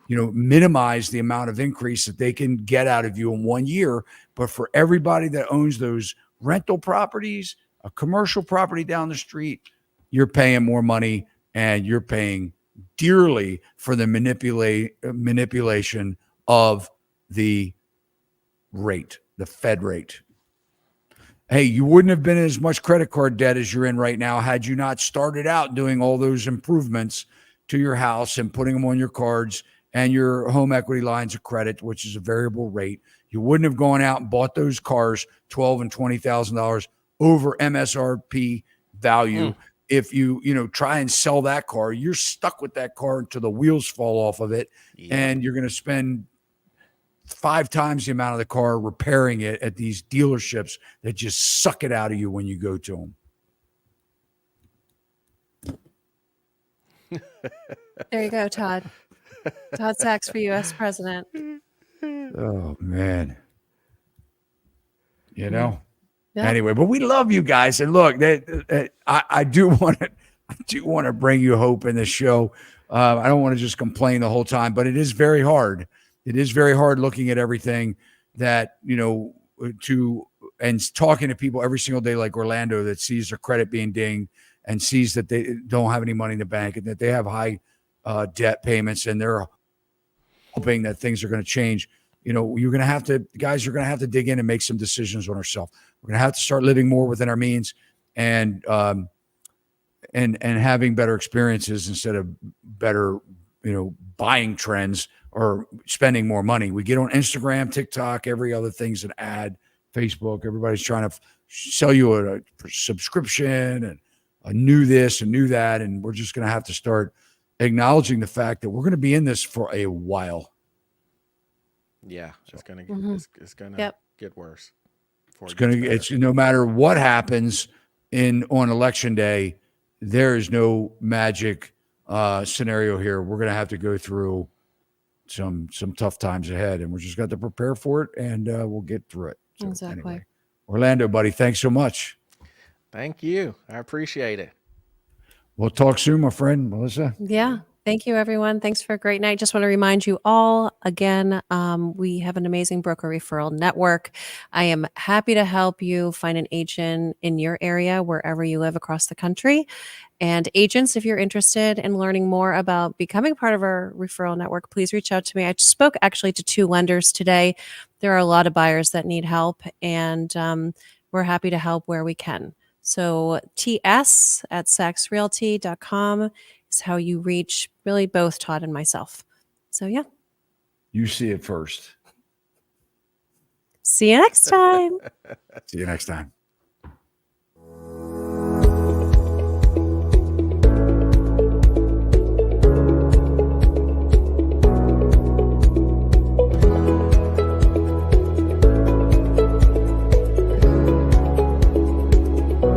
minimize the amount of increase that they can get out of you in 1 year. But for everybody that owns those rental properties, a commercial property down the street, you're paying more money and you're paying dearly for the manipulation of the rate, the Fed rate. Hey, you wouldn't have been in as much credit card debt as you're in right now had you not started out doing all those improvements to your house and putting them on your cards and your home equity lines of credit, which is a variable rate. You wouldn't have gone out and bought those cars $12,000 and $20,000 over MSRP value. If you try and sell that car, you're stuck with that car until the wheels fall off of it. Yeah. And you're going to spend 5 times the amount of the car repairing it at these dealerships that just suck it out of you when you go to them. There you go, Todd. Todd Sachs for U.S. president. Oh, man. Yeah. Anyway, but we love you guys. And look, I do want to bring you hope in this show. I don't want to just complain the whole time, but it is very hard. It is very hard looking at everything that, and talking to people every single day like Orlando that sees their credit being dinged and sees that they don't have any money in the bank and that they have high debt payments and they're hoping that things are going to change. You're going to have to dig in and make some decisions on ourselves. We're going to have to start living more within our means and having better experiences instead of better, buying trends or spending more money. We get on Instagram, TikTok, every other thing's an ad, Facebook. Everybody's trying to sell you a subscription and a new this and new that. And we're just going to have to start acknowledging the fact that we're going to be in this for a while. Yeah, it's going to get worse. It's no matter what happens on election day, there is no magic scenario here. We're going to have to go through some tough times ahead, and we're just got to prepare for it, and we'll get through it. So, exactly. Anyway, Orlando, buddy, thanks so much. Thank you. I appreciate it. We'll talk soon, my friend, Melissa. Yeah. Thank you, everyone. Thanks for a great night. Just want to remind you all again, we have an amazing broker referral network. I am happy to help you find an agent in your area, wherever you live across the country. And agents, if you're interested in learning more about becoming part of our referral network, please reach out to me. I spoke actually to 2 lenders today. There are a lot of buyers that need help, and we're happy to help where we can. So ts@sachsrealty.com is how you reach really both Todd and myself. So yeah. You see it first. See you next time. See you next time.